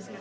Do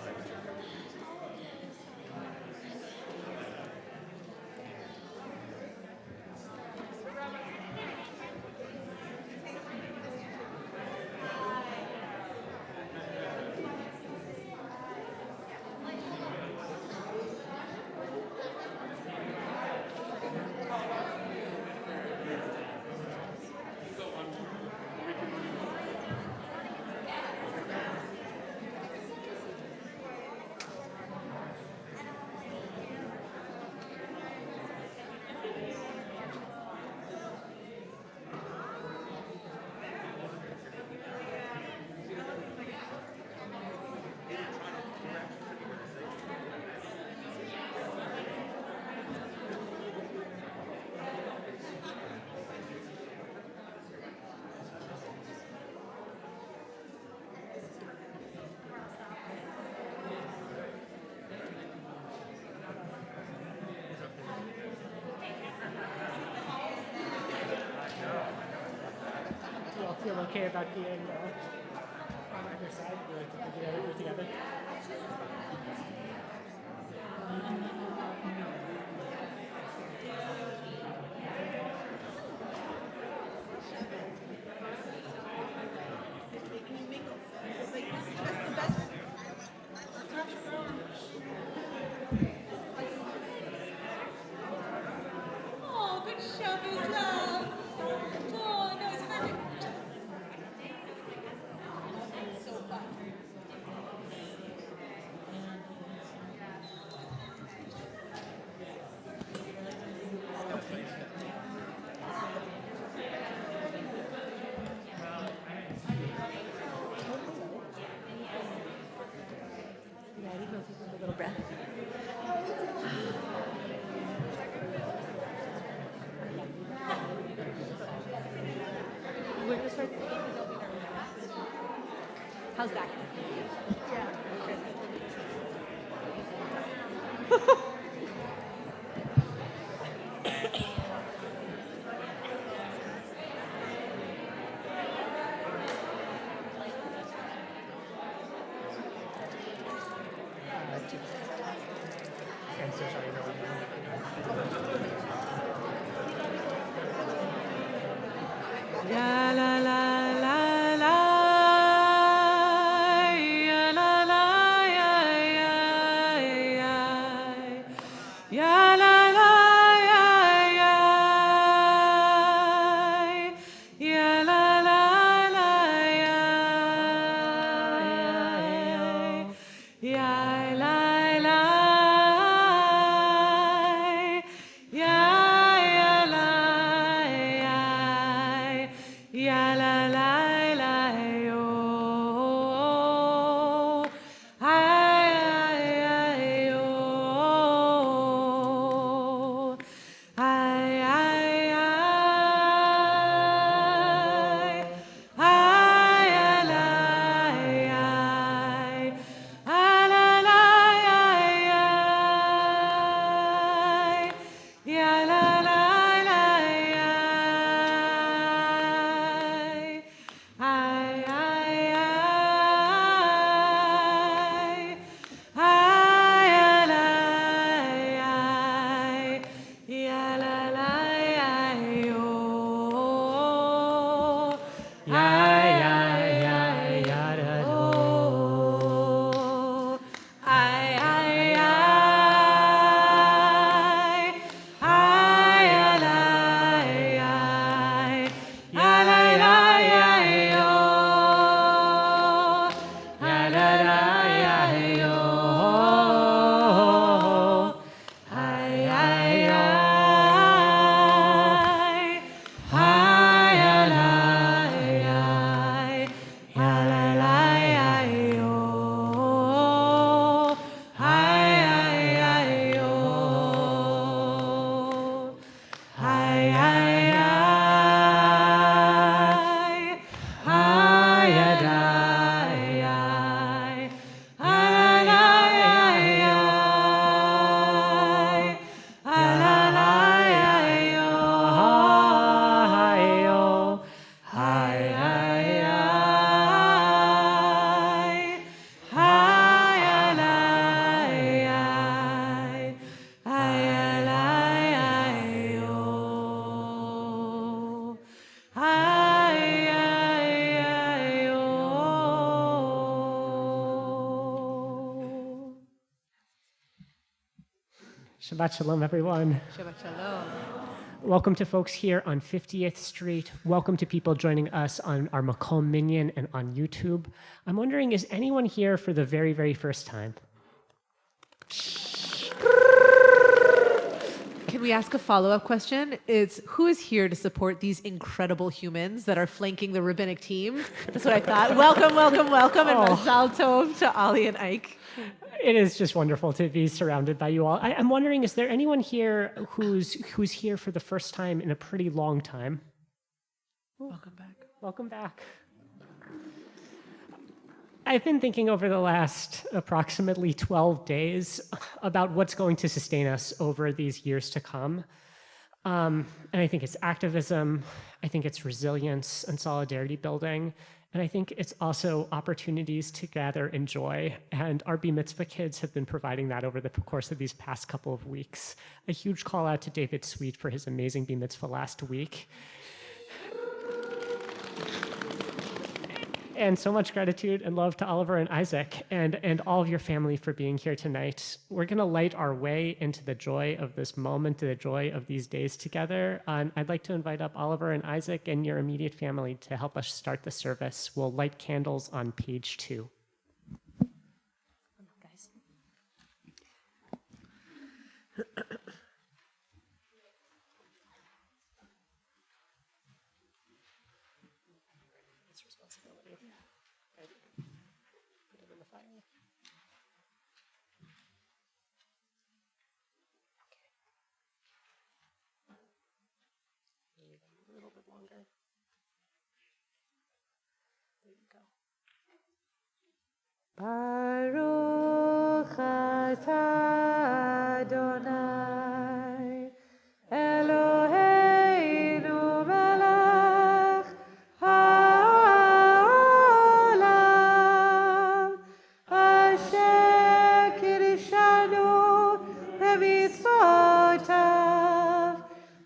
you all feel okay about being on either side? Do you like to put together? Oh, good Shabbos, love. Oh, no, it's perfect. So fun. Ready? Go take a little breath. We're gonna start. How's that? I'm so sorry. La la la la la. Ya la la ya ya ya. Ya la la ya ya. Ya la la la ya. Ya la la. Ya la la la yo, ay yo, ay ya la la la ya. Ay, ay, ay, oh. Shabbat Shalom, everyone. Shabbat Shalom. Welcome to folks here on 50th Street. Welcome to people joining us on our Makol Minyan and on YouTube. I'm wondering, is anyone here for the very, very first time? Can we ask a follow-up question? Who is here to support these incredible humans that are flanking the rabbinic team? That's what I thought. Welcome, welcome, welcome, and Mazal Tov to Ali and Ike. It is just wonderful to be surrounded by you all. I'm wondering, is there anyone here who's here for the first time in a pretty long time? Welcome back. Welcome back. I've been thinking over the last approximately 12 days about what's going to sustain us over these years to come. And I think it's activism, I think it's resilience and solidarity building, and I think it's also opportunities to gather and joy. And our Bar Mitzvah kids have been providing that over the course of these past couple of weeks. A huge call out to David Sweet for his amazing Bar Mitzvah last week. And so much gratitude and love to Oliver and Isaac and all of your family for being here tonight. We're going to light our way into the joy of this moment, to the joy of these days together. I'd like to invite up Oliver and Isaac and your immediate family to help us start the service. We'll light candles on page 2. Guys. Baruch atah Adonai Eloheinu melech haolam asher kirshanu b'mitzvotav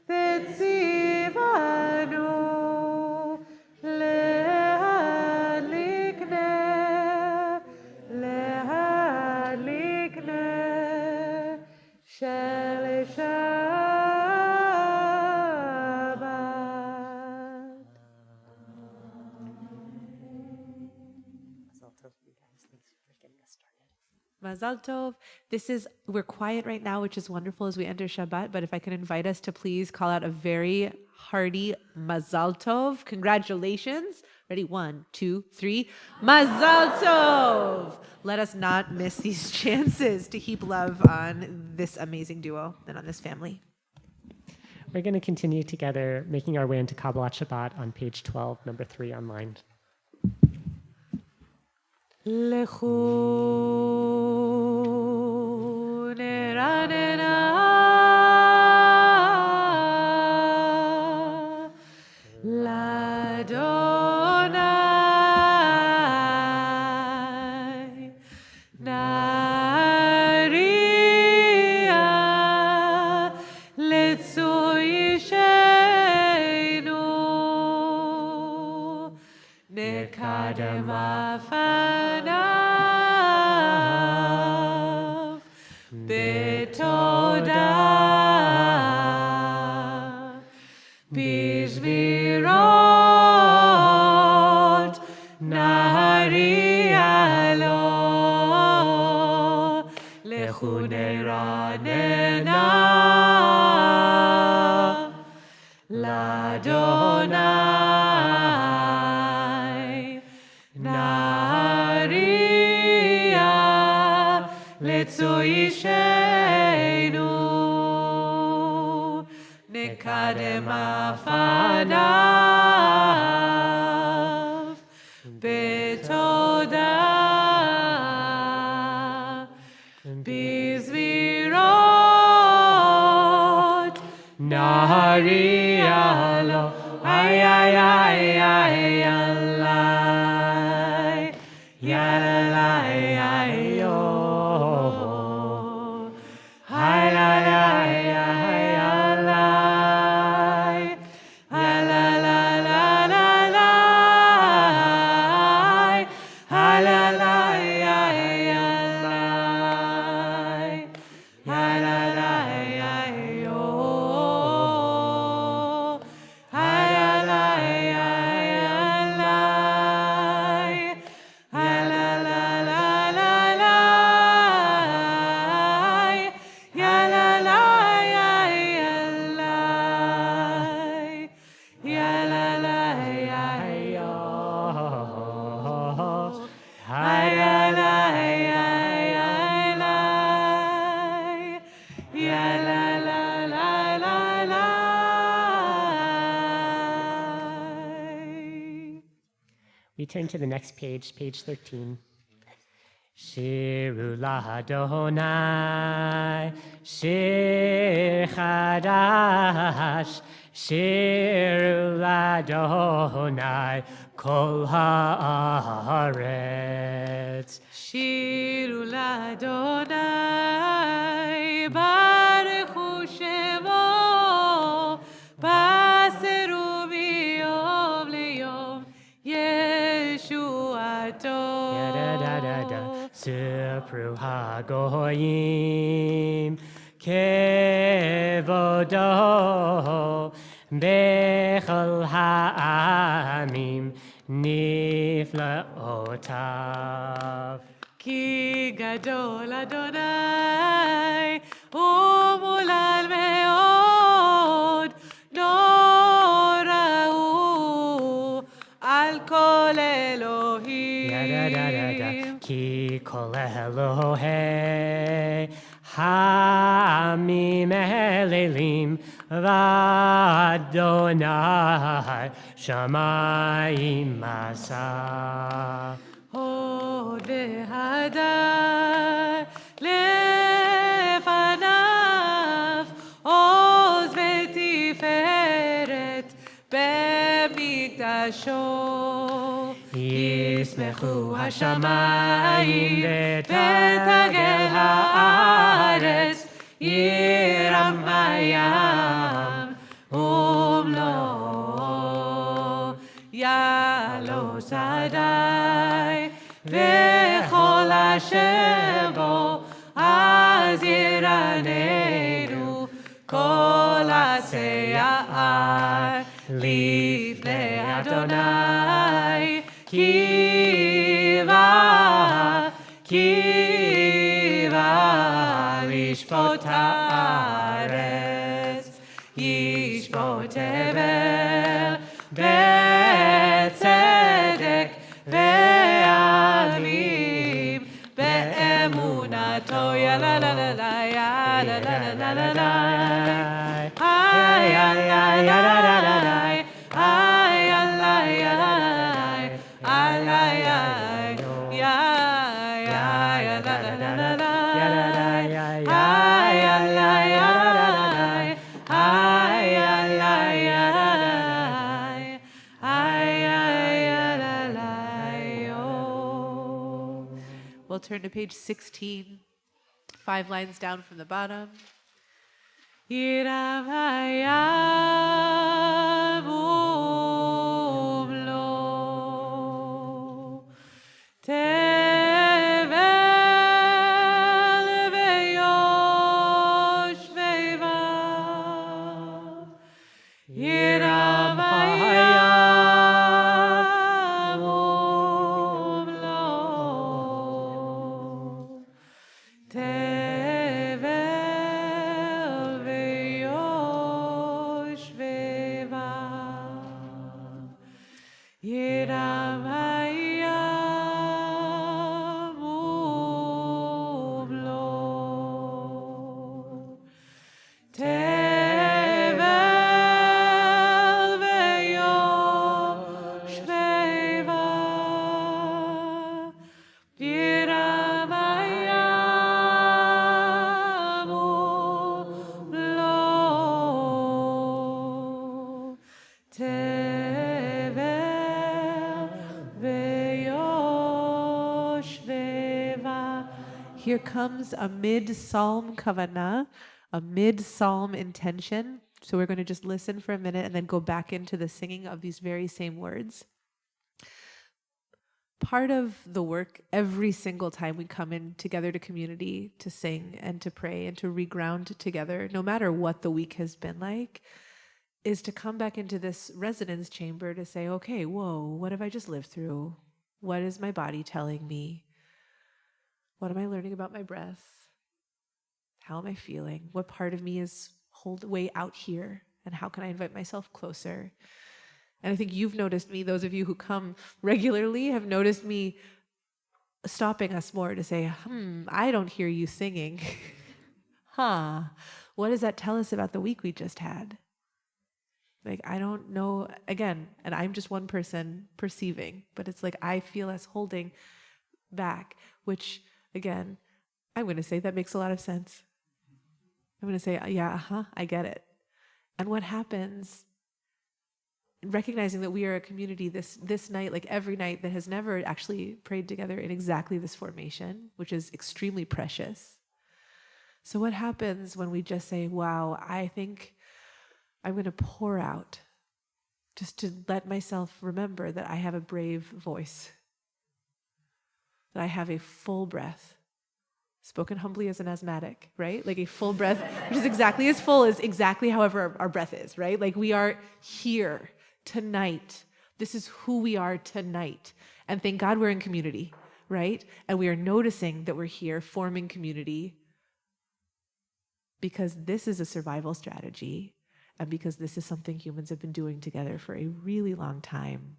v'tzivanu Shel Shabbat. Mazal Tov. We're quiet right now, which is wonderful as we enter Shabbat, but if I can invite us to please call out a very hearty Mazal Tov. Congratulations. Ready? 1, 2, 3. Mazal Tov. Let us not miss these chances to heap love on this amazing duo and on this family. We're going to continue together, making our way into Kabbalat Shabbat on page 12, number 3 online. Lechu neranena ladonai naria letzoyishenu nekadem afanav betodah bizmirot narialo lechu neranena ladonai naria letzoyishenu nekadem afanav betodah bizmirot narialo ay ay ay ay alay yalay ay yo ay ay ay ay alay la la la la We turn to the next page, page 13. Shiru l'Adonai, shir chadash, shiru l'Adonai, kol haaretz. Shiru l'Adonai, baruchu shemo, baseru miyom liyom, Yeshuato. Sipru hagoyim kevodo bechol ha'amim niflaotav. Ki gadol Adonai, umulal meod, norau al kol Elohim. Ki kol Elohe hamim elelim v'Adonai shamayim masa. Hod v'hadar lefanav, oz v'tiferet b'mikdasho. Yismechu hashamayim v'tagel haaretz yiram hayam umlo Yalo sadai v'chol asher bo az yiranenu kol aseyar lifnei Adonai kiva lishpot haaretz yishpot hevel betzedek ve'alim be'emunato ya la la la la ya la la la la la la ay ay ay ya la la la la ay ay ay ya la la la ay ay ay ya ya ya la la la la la ay ay ay ya la la la la ay ay ay ya la la la ay ay ya la la oh. We'll turn to page 16, 5 lines down from the bottom. Yiram hayam umlo tevel veyoshveva. Yiram hayam umlo tevel veyoshveva. Yiram hayam umlo tevel veyoshveva. Yiram hayam umlo tevel veyoshveva. Here comes a mid-psalm kavanah, a mid-psalm intention. So we're going to just listen for a minute and then go back into the singing of these very same words. Part of the work every single time we come in together to community to sing and to pray and to reground together, no matter what the week has been like, is to come back into this resonance chamber to say, okay, whoa, what have I just lived through? What is my body telling me? What am I learning about my breath? How am I feeling? What part of me is way out here? And how can I invite myself closer? And I think you've noticed me, those of you who come regularly have noticed me stopping us more to say, I don't hear you singing. What does that tell us about the week we just had? Like, I don't know, again, and I'm just one person perceiving, but it's like I feel us holding back, which, again, I'm going to say that makes a lot of sense. I'm going to say, yeah, I get it. And what happens, recognizing that we are a community this night, like every night, that has never actually prayed together in exactly this formation, which is extremely precious. So what happens when we just say, wow, I think I'm going to pour out, just to let myself remember that I have a brave voice, that I have a full breath, spoken humbly as an asthmatic, right? Like a full breath, which is exactly as full as exactly however our breath is, right? Like we are here tonight. This is who we are tonight. And thank God we're in community, right? And we are noticing that we're here forming community because this is a survival strategy and because this is something humans have been doing together for a really long time.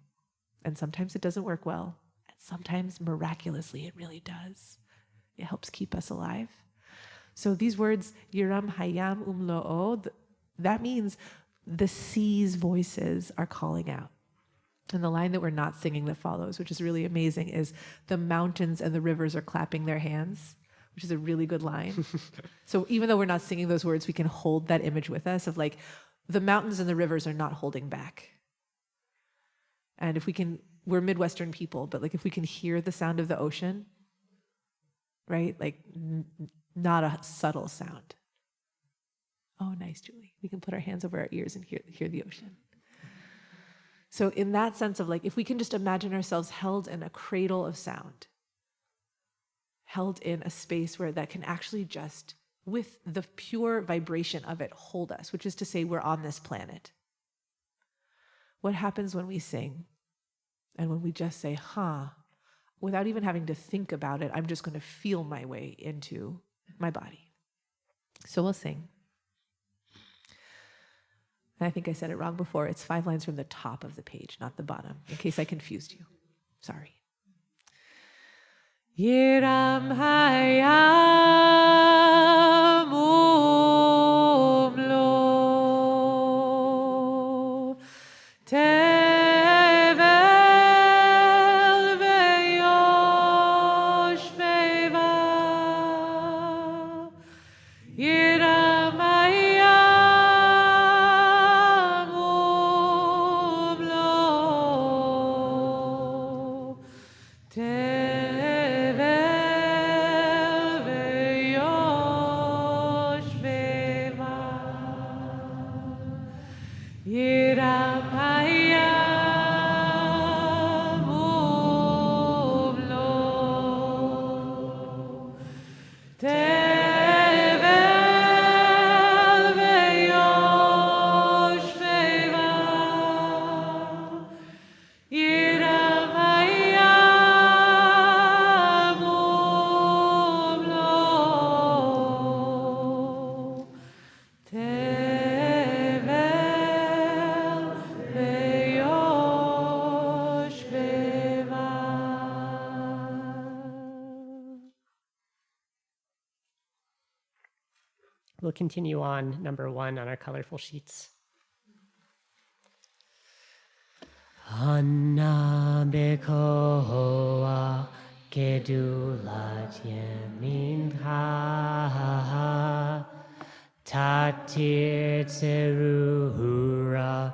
And sometimes it doesn't work well. And sometimes miraculously it really does. It helps keep us alive. So these words, Yiram Hayam Umlo'o, that means the sea's voices are calling out. And the line that we're not singing that follows, which is really amazing, is the mountains and the rivers are clapping their hands, which is a really good line. So even though we're not singing those words, we can hold that image with us of like, the mountains and the rivers are not holding back. And if we can, we're Midwestern people, but like if we can hear the sound of the ocean, right? Like not a subtle sound. Oh, nice, Julie. We can put our hands over our ears and hear the ocean. So in that sense of like, if we can just imagine ourselves held in a cradle of sound, held in a space where that can actually just, with the pure vibration of it, hold us, which is to say we're on this planet. What happens when we sing and when we just say, without even having to think about it, I'm just going to feel my way into my body. So we'll sing. And I think I said it wrong before. It's 5 lines from the top of the page, not the bottom, in case I confused you. Sorry. Yiram hayam umlo tevel veyoshveva Yiram hayam umlo We'll continue on number 1 on our colorful sheets. Anna bekoa kedulat yeminha tatir tserura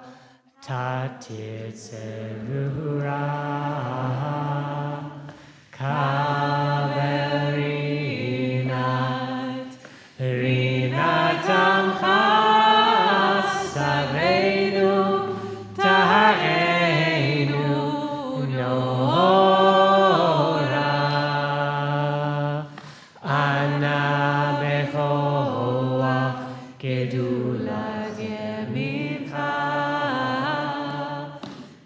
kaverinat rinatam chasavenu tahareinu nora Anna bechoa gedulat yemincha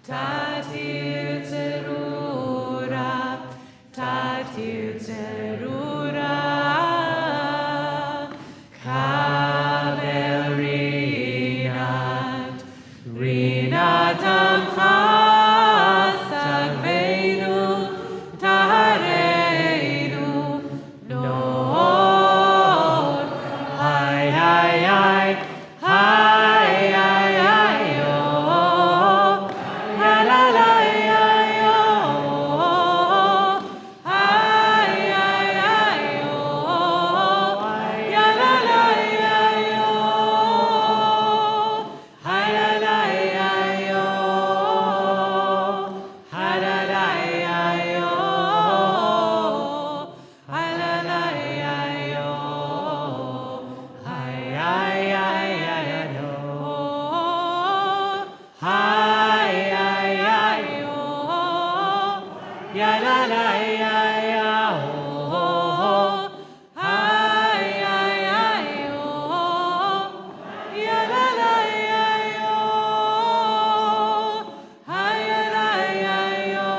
tatir tzerura kaverinat rinatam chasavenu tahareinu nor hai hai hai hai hai hai ya la la ya ya oh oh Hi, oh, ya la la ya yo. Hi, ya la ya yo.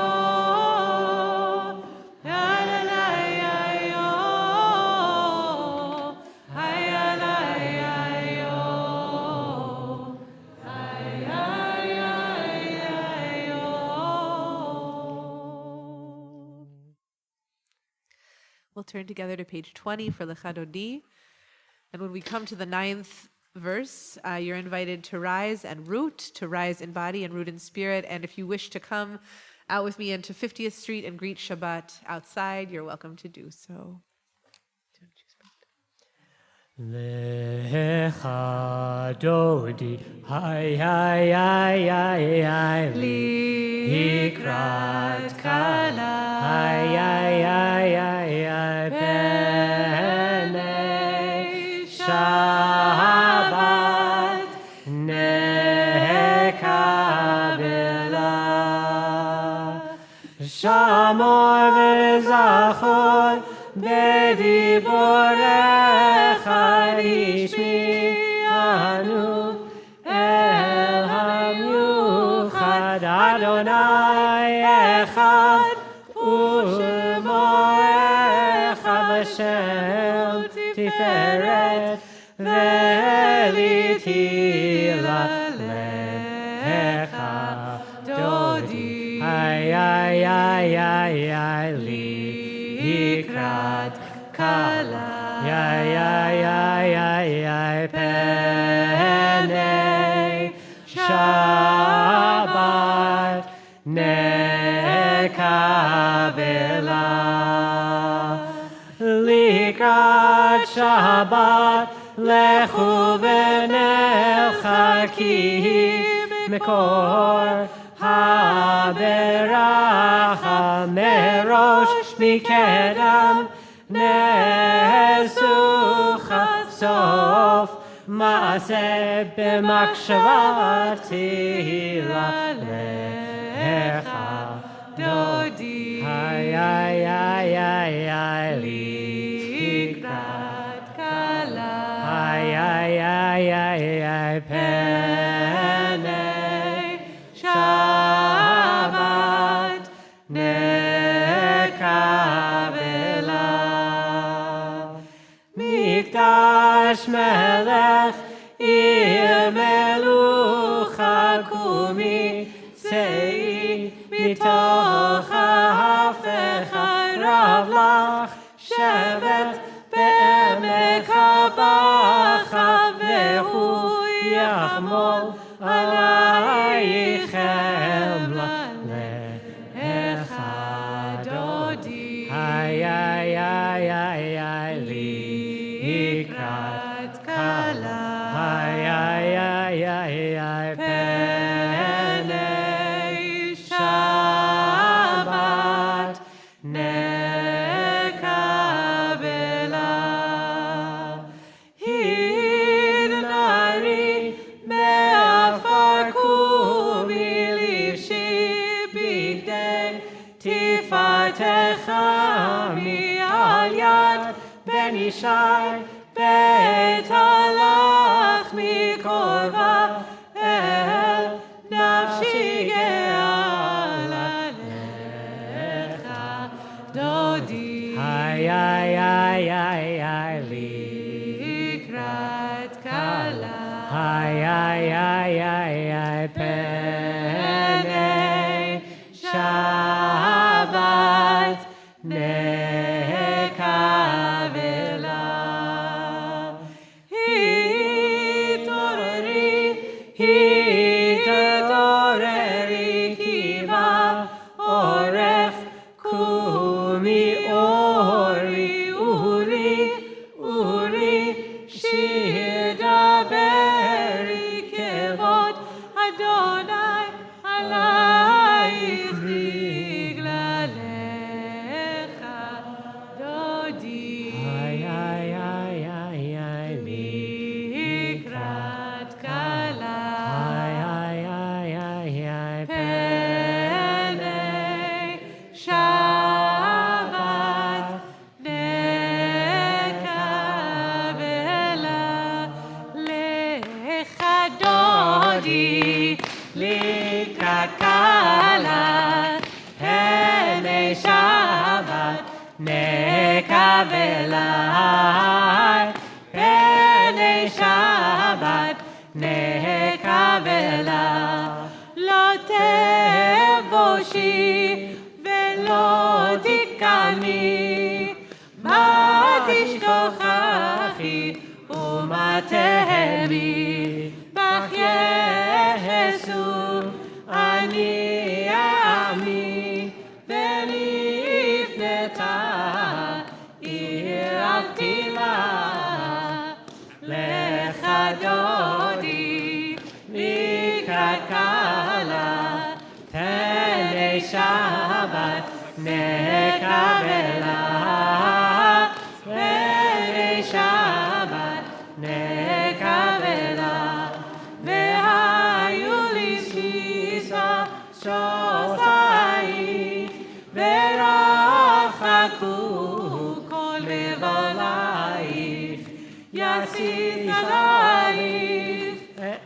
Ya la la ya yo. Hi, ya la ya yo. Hi, ya yo. We'll turn together to page 20 for Lechadodi. And when we come to the 9th verse, you're invited to rise and root, to rise in body and root in spirit. And if you wish to come out with me into 50th Street and greet Shabbat outside, you're welcome to do so. Lecha dodi, hi hi hi hi hi likrat kala, hi hi hi hi hi b'nei Shabbat nekabela shamor v'zachor b'diborecha ishmi'anu el hamiuchad Adonai echad u'shemo echad l'Shem tiferet ve'litila lecha dodi ay ay ay ay ay likrat kala ay ay ay ay ay penei Shabbat nekabela likrat Shabbat lechu v'nelchaki mikor haberacha merosh mikedam nesucha sof maaseh b'makshevati lecha dodi ay ay ay ay ay likrat kala ay ay ay ay ay penei Shabbat nekabela mikdash melech ir melucha kumi tzei mitoch hafecha rav lach shevet be'emek habacha vehu yachmol alaychem lecha dodi ay ay ay ay ay likrat kala ay ay ay ay ay penei Shabbat nekabela hidnari me'afar kumi livshi bigdei tifartecha mi'al yad ben ishai beit halach mikorva el nafshi ge'ala lecha dodi ay ay ay ay ay likrat kala ay ay ay ay ay penei Shabbat nekabela hitoreri kiva orech kumi ori uri Kabbalat, Pnei Shabbat, Kabbalat. לא תבושי ולא תקמי, מה תשכחי ומה תהמי, בך יחסו אני עמי, ונפנתה עיר עתילה. לך דודי לקראת כלה, פני שבת נקבלה, פני שבת נקבלה. והיו לי שישה שוסי, ורחקו כל מבלייך, יסיס עלייך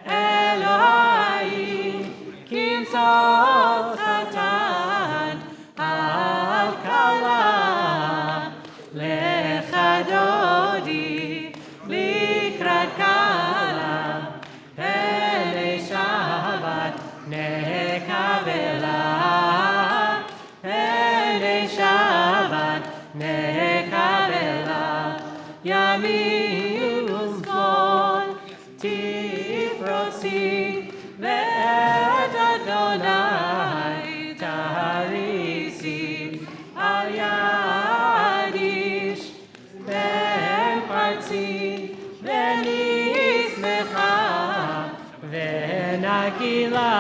אלוהי, כנסות חתן על כלה. לך דודי לקראת כלה, פני שבת נקבלה, פני שבת נקבלה. ימין ושמאל תפרוסי, ואת אדוני תריסי, על יד איש בן פרצי, ונשמחה ונגילה.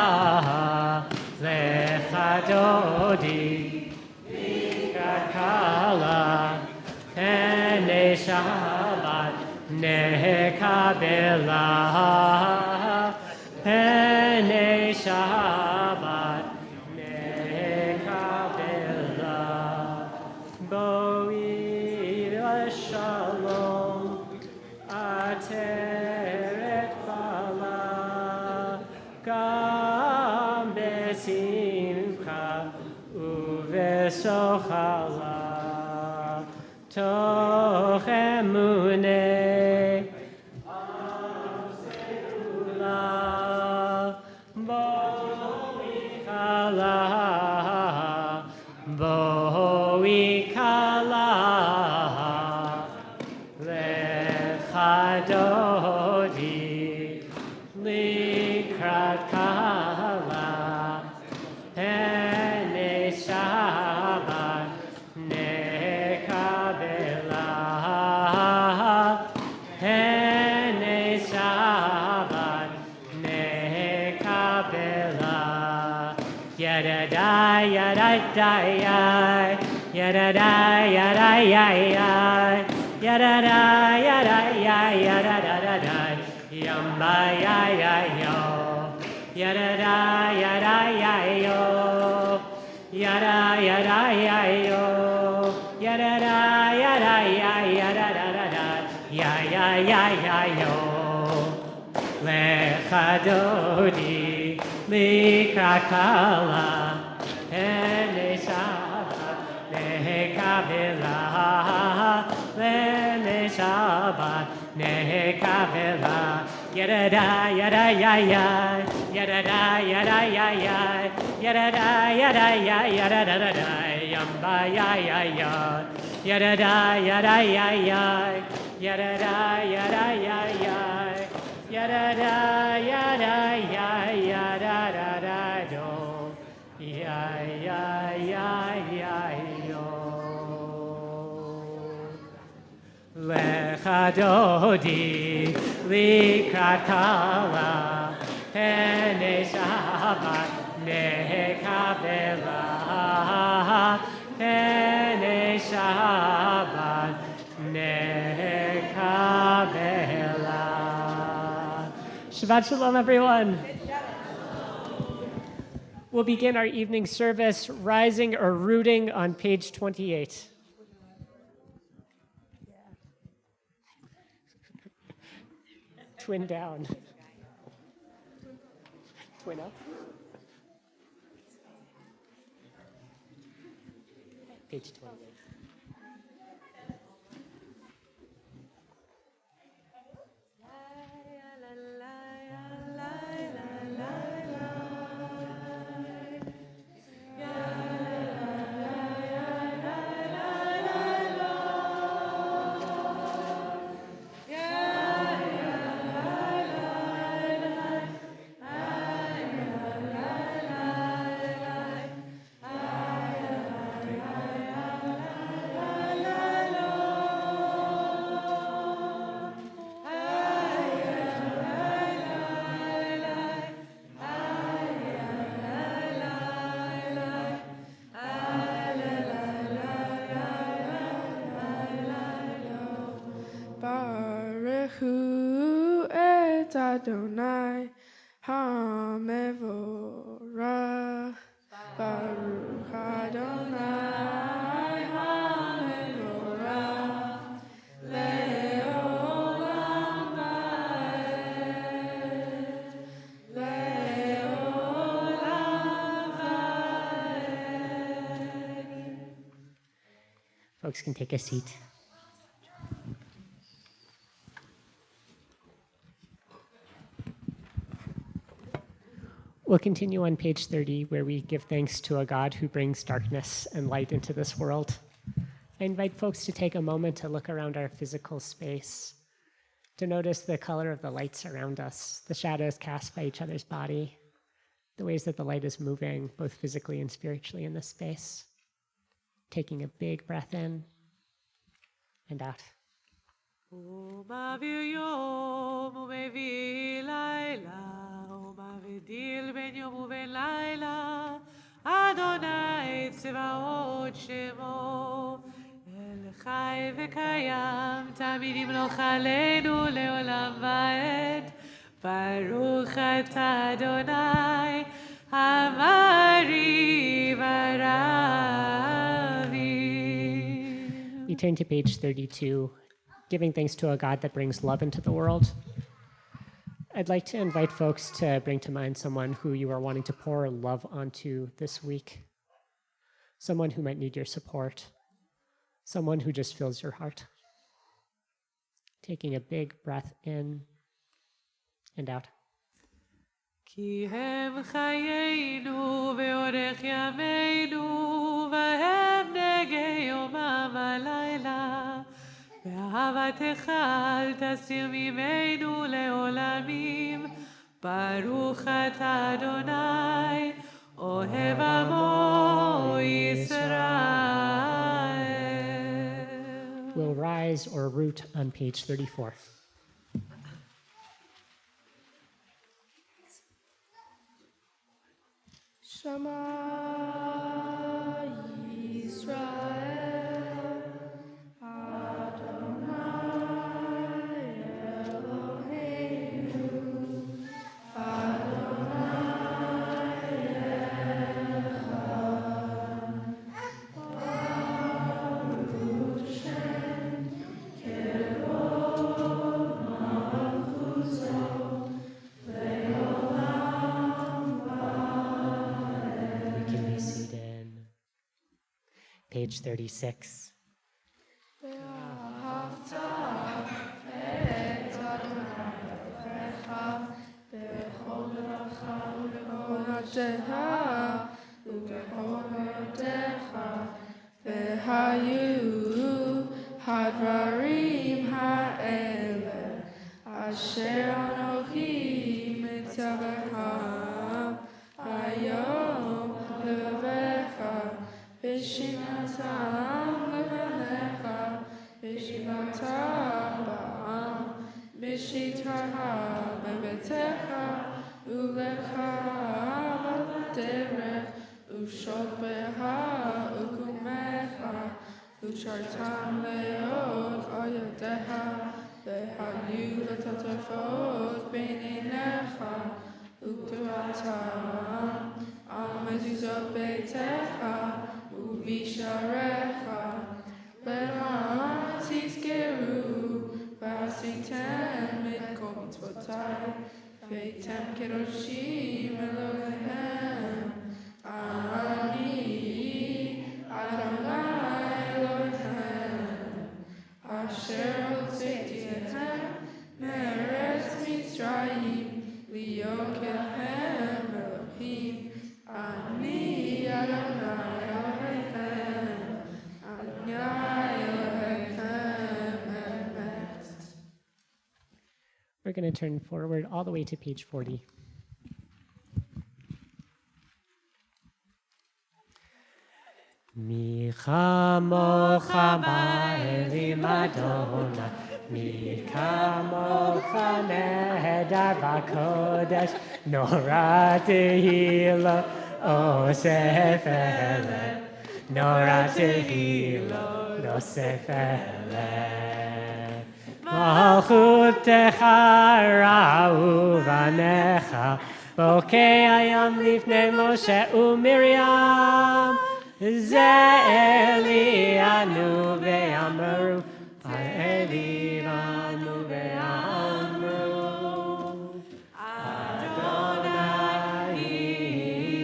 לך דודי לקראת כלה, פני שבת נקבלה, פני שבת נקבלה. בואי לשלום עטרת כלה, גם בשמחה ובשוחלה, תוך אמוני הסגולה. בואי כלה, בואי כלה, לך דודי לקראת כלה, פני שבת נקבלה, פני שבת נקבלה. ידעי ידעי ידעי ידעי yada yada ya yada da da da yamba ya ya yo yada da yada ya yo yada yada ya yo yada da yada ya yada da da da ya ya ya ya yo lecha dodi likrat kala pnei Shabbat nekabela pnei Shabbat nekabela yada da yada ya ya yada da yada ya ya yada da yada ya yada da da da yamba ya ya ya yada da yada ya ya yada da yada ya ya yada da yada ya yada da da do ya ya ya ya yo lecha dodi likrat kala pnei Shabbat nekabela pnei Shabbat nekabela. Shabbat shalom, everyone. We'll begin our evening service rising or rooting on page 28. Twin down. Twin up. Page 28. Adonai HaMevorach. Baruch Adonai HaMevorach. Le'olam va'ed. Le'olam va'ed. Folks can take a seat. We'll continue on page 30, where we give thanks to a God who brings darkness and light into this world. I invite folks to take a moment to look around our physical space, to notice the color of the lights around us, the shadows cast by each other's body, the ways that the light is moving, both physically and spiritually in this space. Taking a big breath in and out. ומעביר יום ומביא לילה, ומבדיל בין יום ובין לילה, אדוני צבאות שמו, אל חי וקיים, תמיד ימלוך עלינו לעולם ועד. ברוך אתה אדוני, המרי ורבי. We turn to page 32, giving thanks to a God that brings love into the world. I'd like to invite folks to bring to mind someone who you are wanting to pour love onto this week, someone who might need your support, someone who just fills your heart. Taking a big breath in and out. כי הם חיינו ואורך ימינו, והם נגי יומם ולילה. ואהבתך אל תסיר ממנו לעולמים. ברוך אתה אדוני, אוהב עמו ישראל. We'll rise or root on page 34. Shema Yisrael, Adonai Eloheinu, Adonai Echad, Baruch Shem Kevod Malchuto, Page 36. Hadvarim ha'ele asher anochi mitzavaham hayom levecha v'shinatam levanecha v'shinatam ba'am v'shitaha bebetecha ulecha b'derech ushot beha ukumecha Uchartam leot ayadeha vehayu letatafot beinenecha uktuatam amezuzot beitecha uvisharecha ve'am tizkeru v'asitem et kol mitzvotai ve'tem kedoshim Elohehem ani Adonai Asher hotzeitiechem me'eretz Mitzrayim liyokelhem Elohim ani Adonai Elohechem Adonai Elohechem emet. We're going to turn forward all the way to page 40. Mi chamocha ba'elim Adonai, mi kamocha nehedar v'kodesh, nora tehilo osef eleh, nora tehilo osef eleh. מלכותך ראו בניך, בוקע ים לפני משה ומרים, זה אלינו ואמרו, אלינו ואמרו, אדוני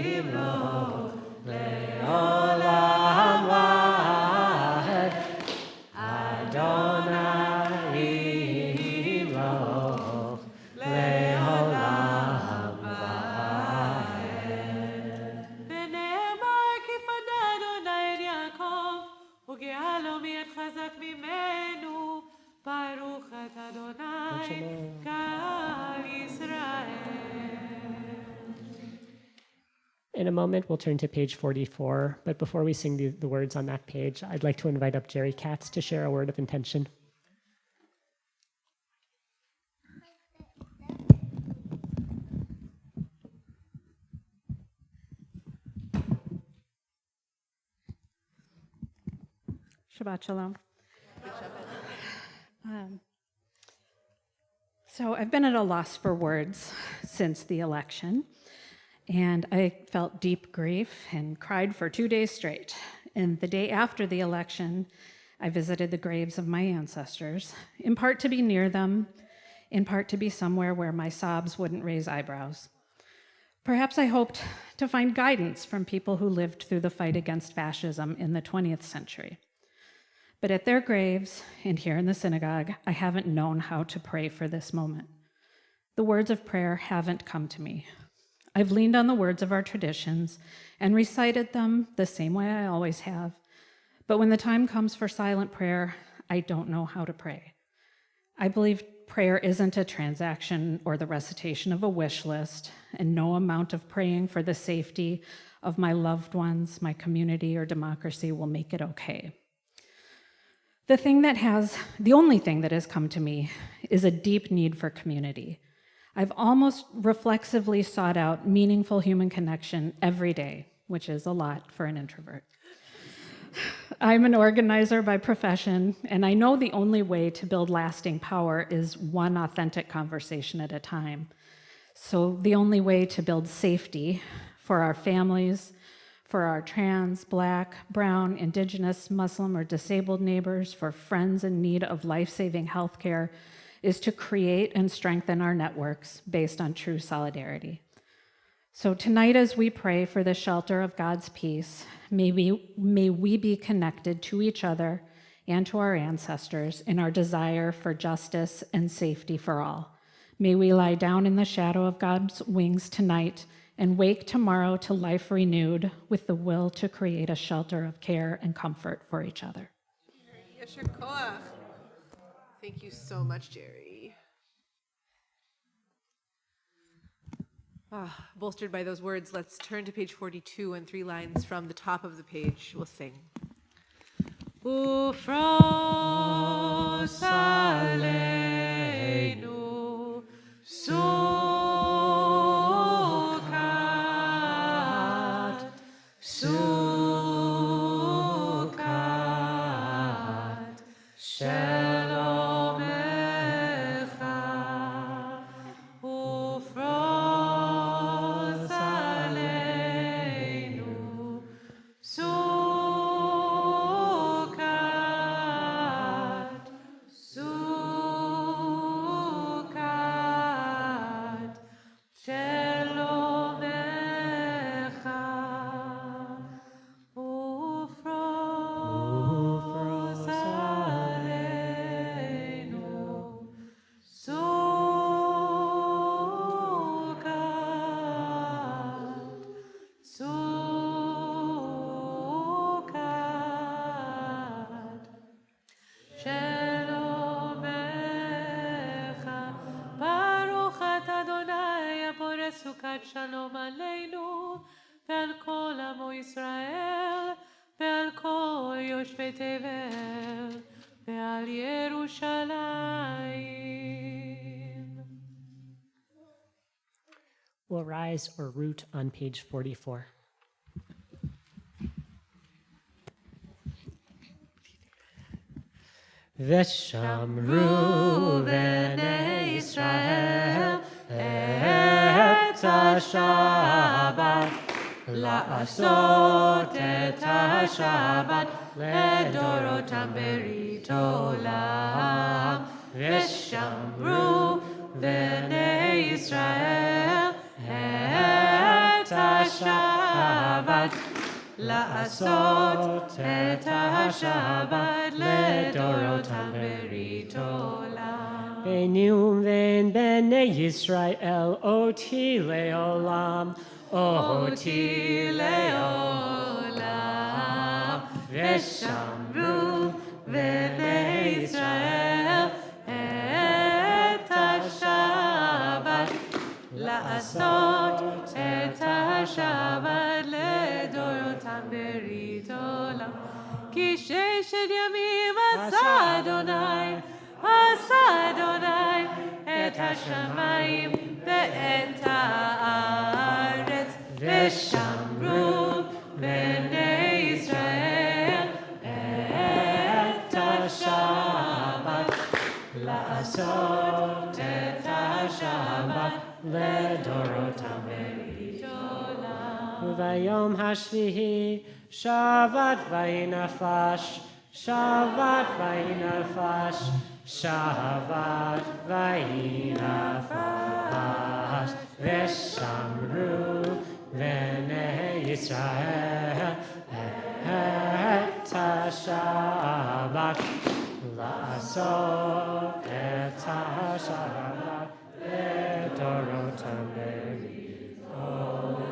ימלוך לעולם ועד, אדוני ימלוך לעולם ועד. ונאמר כי פדה אדוני את יעקב, וגאלו מאת חזק ממנו, ברוך את אדוני גאל ישראל. In a moment, we'll turn to page 44, but before we sing the words on that page, I'd like to invite up Jerry Katz to share a word of intention. Shabbat Shalom. So I've been at a loss for words since the election, and I felt deep grief and cried for 2 days straight. And the day after the election, I visited the graves of my ancestors, in part to be near them, in part to be somewhere where my sobs wouldn't raise eyebrows. Perhaps I hoped to find guidance from people who lived through the fight against fascism in the 20th century. But at their graves and here in the synagogue, I haven't known how to pray for this moment. The words of prayer haven't come to me. I've leaned on the words of our traditions and recited them the same way I always have. But when the time comes for silent prayer, I don't know how to pray. I believe prayer isn't a transaction or the recitation of a wish list, and no amount of praying for the safety of my loved ones, my community, or democracy will make it okay. The only thing that has come to me is a deep need for community. I've almost reflexively sought out meaningful human connection every day, which is a lot for an introvert. I'm an organizer by profession, and I know the only way to build lasting power is one authentic conversation at a time. So the only way to build safety for our families, for our trans, Black, brown, Indigenous, Muslim, or disabled neighbors, for friends in need of life-saving healthcare, is to create and strengthen our networks based on true solidarity. So tonight, as we pray for the shelter of God's peace, may we be connected to each other and to our ancestors in our desire for justice and safety for all. May we lie down in the shadow of God's wings tonight and wake tomorrow to life renewed with the will to create a shelter of care and comfort for each other. Yasher koach. Thank you so much, Jerry. Bolstered by those words, let's turn to page 42 and 3 lines from the top of the page. We'll sing. Ufros aleinu sukat, sukat, shalom echa, ufros aleinu sukat, sukat, shalom echa, ufros aleinu sukat, sukat, shalom echa. Baruch et Adonai abore sukat shalom aleinu ve'al kol amo Yisrael ve'al kol yoshvei tevel ve'al Yerushalayim. We'll rise or root on page 44. Veshamru Bnei Yisrael et HaShabbat La'asot et HaShabbat Ledorotam berit olam Veshamru Bnei Yisrael et HaShabbat La'asot et HaShabbat Ledorotam berit olam Beinum vein Bnei Yisrael oti leolam Oti leolam Veshamru Bnei Yisrael et HaShabbat La'asot et HaShabbat Ledorotam berit olam Ki sheshet yamim asa Adonai et hashamayim ve'et haaretz Veshamru Bnei Yisrael et HaShabbat La'asot et HaShabbat Ledorotam berit olam Vayom hashvihi Shabbat vayinafash Shabbat vayinafash Shabbat vayinafash Veshamru Bnei Yisrael et HaShabbat La'asot et HaShabbat Ledorotam berit olam.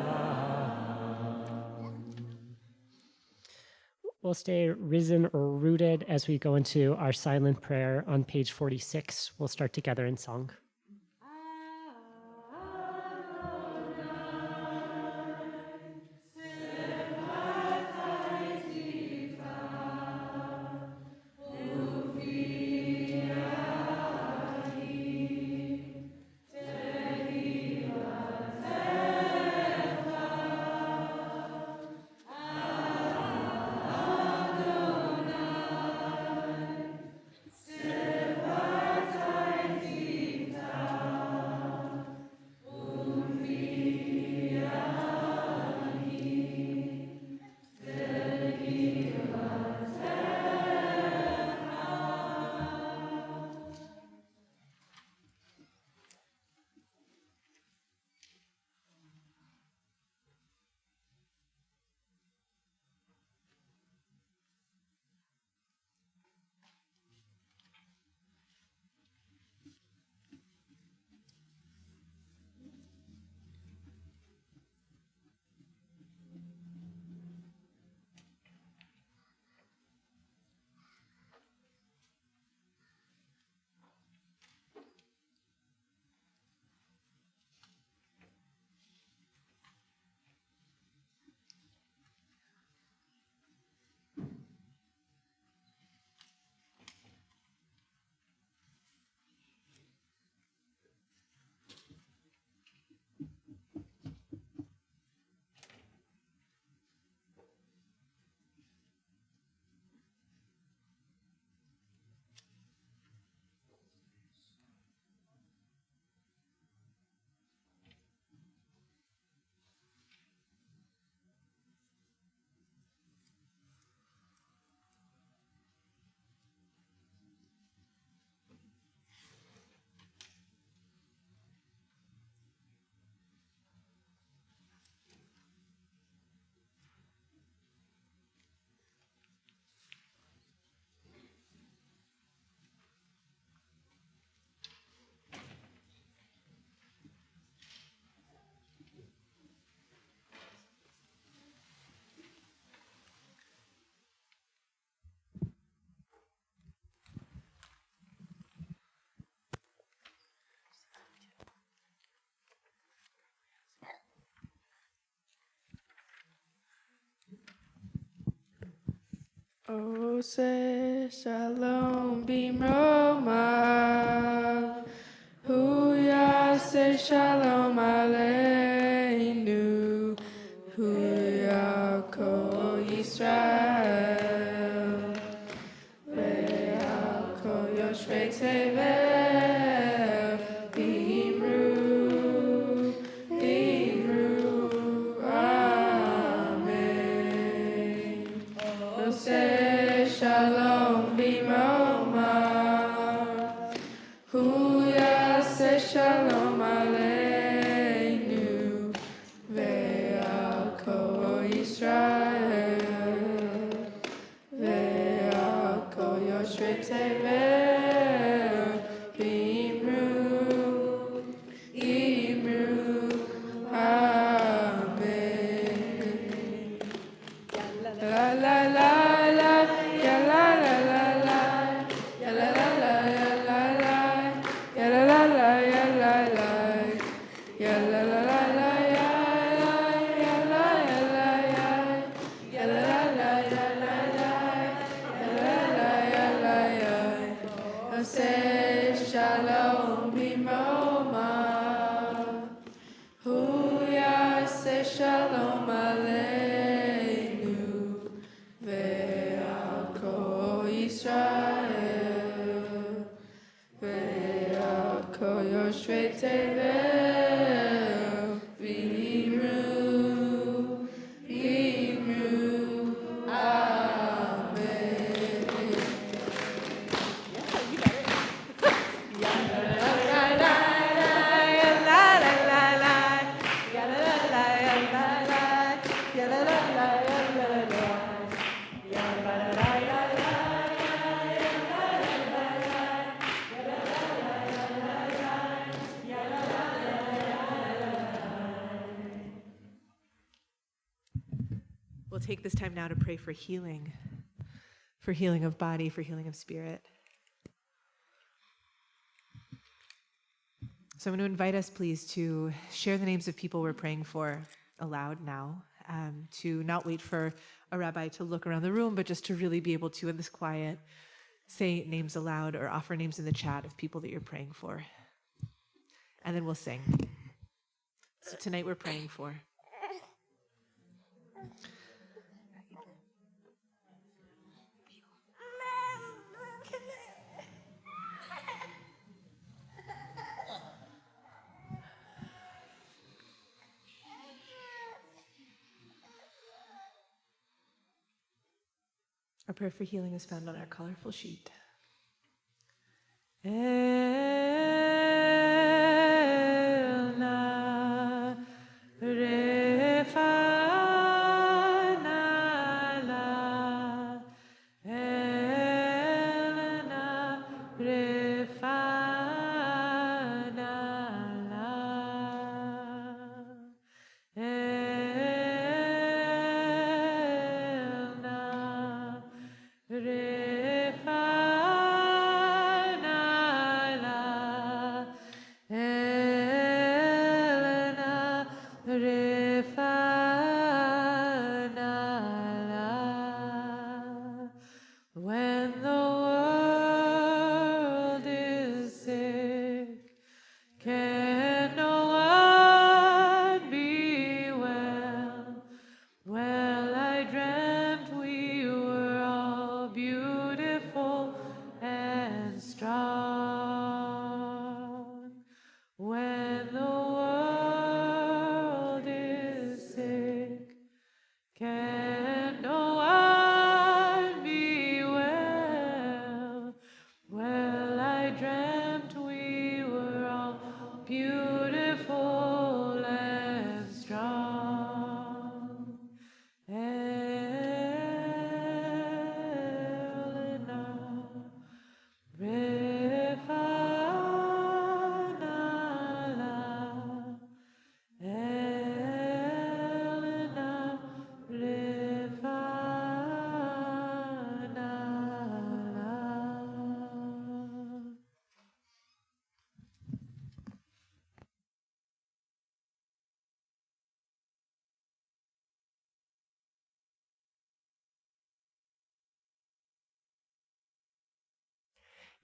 We'll stay risen or rooted as we go into our silent prayer on page 46. We'll start together in song. Ose shalom b'mromav, hu yaseh shalom aleinu, hu yakol Yisrael, ve'al tevel, Imru, Amen. Ose Shalom Bimoma, Hu Yaseh Shalom Aleinu, Ve'al Kol Yisrael, Ve'al Kol Yoshvei Tevel, Imru, Amen. La la la la, ya la la la la, ya la la la ya la la, ya la la la ya la la, ya la la la la ya la ya la ya la la ya la la ya la la ya la ya. Oseh Shalom Bimoma, Hu Yaseh Shalom Aleinu, Ve'al Kol Yisrael, Ve'al Kol Yoshvei Tevel, V'imru, Amen. We'll take this time now to pray for healing of body, for healing of spirit. So I'm going to invite us, please, to share the names of people we're praying for aloud now, to not wait for a rabbi to look around the room, but just to really be able to, in this quiet, say names aloud or offer names in the chat of people that you're praying for. And then we'll sing. So tonight we're praying for our prayer for healing is found on our colorful sheet. Elna refanala, Elna refanala, Elna refanala, Elena refanala. When the world is sick, can no one be well? Well, I dreamt we were all beautiful and strong. When the world is sick, can no one be well? Well, I dreamt we were all beautiful and strong. Elena refanala, Elena refanala.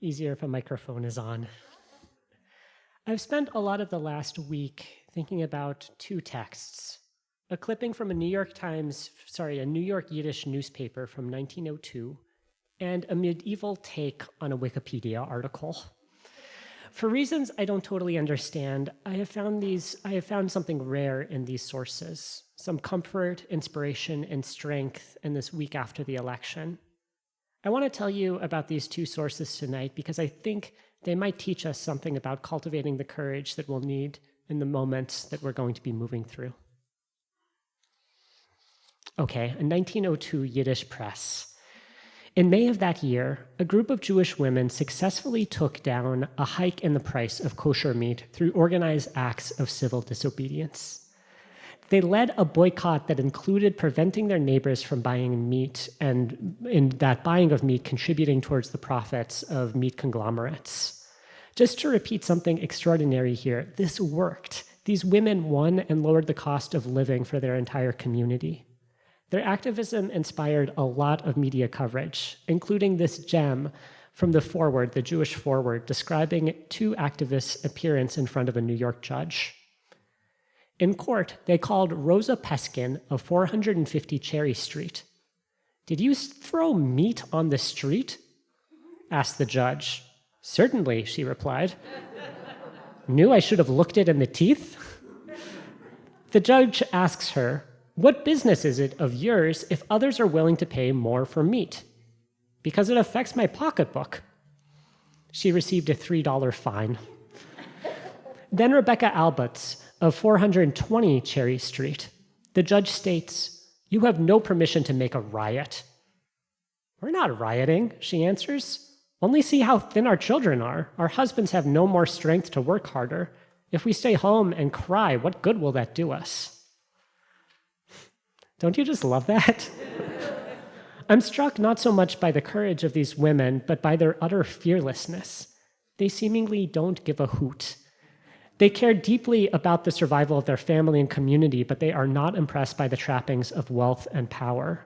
Easier if a microphone is on. I've spent a lot of the last week thinking about two texts. A clipping from a New York Yiddish newspaper from 1902, and a medieval take on a Wikipedia article. For reasons I don't totally understand, I have found something rare in these sources, some comfort, inspiration, and strength in this week after the election. I want to tell you about these two sources tonight because I think they might teach us something about cultivating the courage that we'll need in the moments that we're going to be moving through. Okay, a 1902 Yiddish press. In May of that year, a group of Jewish women successfully took down a hike in the price of kosher meat through organized acts of civil disobedience. They led a boycott that included preventing their neighbors from buying meat, and in that buying of meat contributing towards the profits of meat conglomerates. Just to repeat something extraordinary here, this worked. These women won and lowered the cost of living for their entire community. Their activism inspired a lot of media coverage, including this gem from the Forward, the Jewish Forward, describing two activists' appearance in front of a New York judge. In court, they called Rosa Peskin of 450 Cherry Street. "Did you throw meat on the street?" asked the judge. "Certainly," she replied. "Knew I should have looked it in the teeth?" The judge asks her, "What business is it of yours if others are willing to pay more for meat?" "Because it affects my pocketbook." She received a $3 fine. Then Rebecca Alberts of 420 Cherry Street. The judge states, "You have no permission to make a riot." "We're not rioting," she answers. "Only see how thin our children are. Our husbands have no more strength to work harder. If we stay home and cry, what good will that do us?" Don't you just love that? I'm struck not so much by the courage of these women, but by their utter fearlessness. They seemingly don't give a hoot. They care deeply about the survival of their family and community, but they are not impressed by the trappings of wealth and power.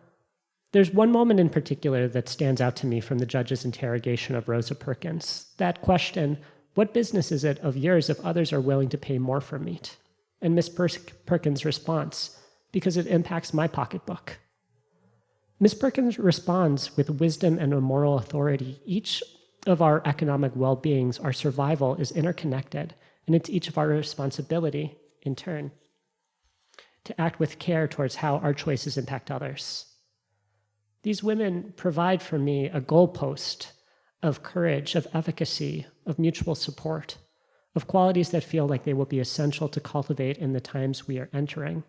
There's one moment in particular that stands out to me from the judge's interrogation of Rosa Perkins. That question, "What business is it of yours if others are willing to pay more for meat?" And Miss Perkins' response, "Because it impacts my pocketbook." Miss Perkins responds with wisdom and a moral authority. Each of our economic well-beings, our survival, is interconnected, and it's each of our responsibility, in turn, to act with care towards how our choices impact others. These women provide for me a goalpost of courage, of efficacy, of mutual support, of qualities that feel like they will be essential to cultivate in the times we are entering.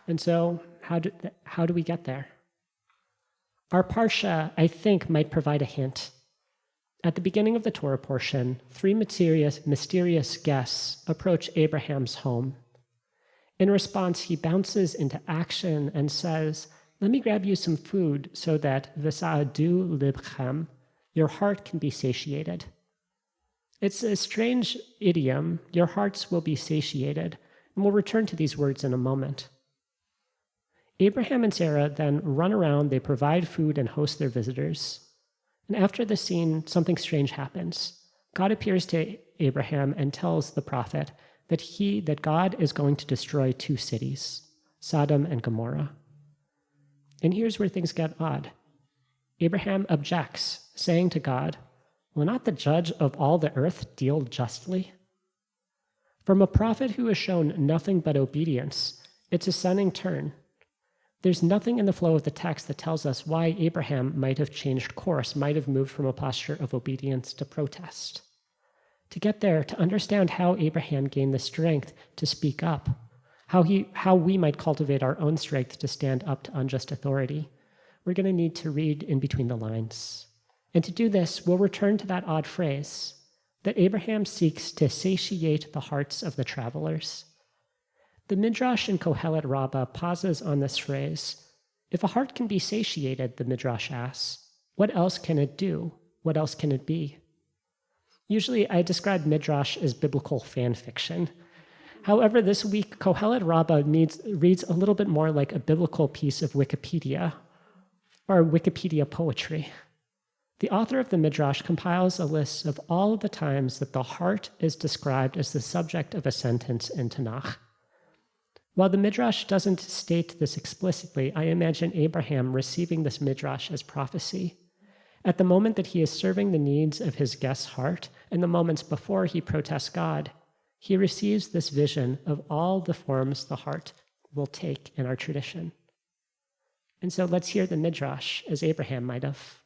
And so, how do we get there? Our Parsha, I think, might provide a hint. At the beginning of the Torah portion, three mysterious guests approach Abraham's home. In response, he bounces into action and says, "Let me grab you some food so that v'sa'adu libchem, your heart can be satiated." It's a strange idiom, your hearts will be satiated, and we'll return to these words in a moment. Abraham and Sarah then run around, they provide food and host their visitors. And after the scene, something strange happens. God appears to Abraham and tells the prophet that God is going to destroy two cities, Sodom and Gomorrah. And here's where things get odd. Abraham objects, saying to God, "Will not the judge of all the earth deal justly?" From a prophet who has shown nothing but obedience, it's a stunning turn. There's nothing in the flow of the text that tells us why Abraham might have changed course, might have moved from a posture of obedience to protest. To get there, to understand how Abraham gained the strength to speak up, how we might cultivate our own strength to stand up to unjust authority, we're going to need to read in between the lines. And to do this, we'll return to that odd phrase, that Abraham seeks to satiate the hearts of the travelers. The Midrash in Kohelet Rabbah pauses on this phrase. If a heart can be satiated, the Midrash asks, what else can it do? What else can it be? Usually I describe Midrash as biblical fan fiction. However, this week, Kohelet Rabbah reads a little bit more like a biblical piece of Wikipedia, or Wikipedia poetry. The author of the Midrash compiles a list of all of the times that the heart is described as the subject of a sentence in Tanakh. While the Midrash doesn't state this explicitly, I imagine Abraham receiving this Midrash as prophecy. At the moment that he is serving the needs of his guest's heart, and the moments before he protests God, he receives this vision of all the forms the heart will take in our tradition. And so let's hear the Midrash as Abraham might have.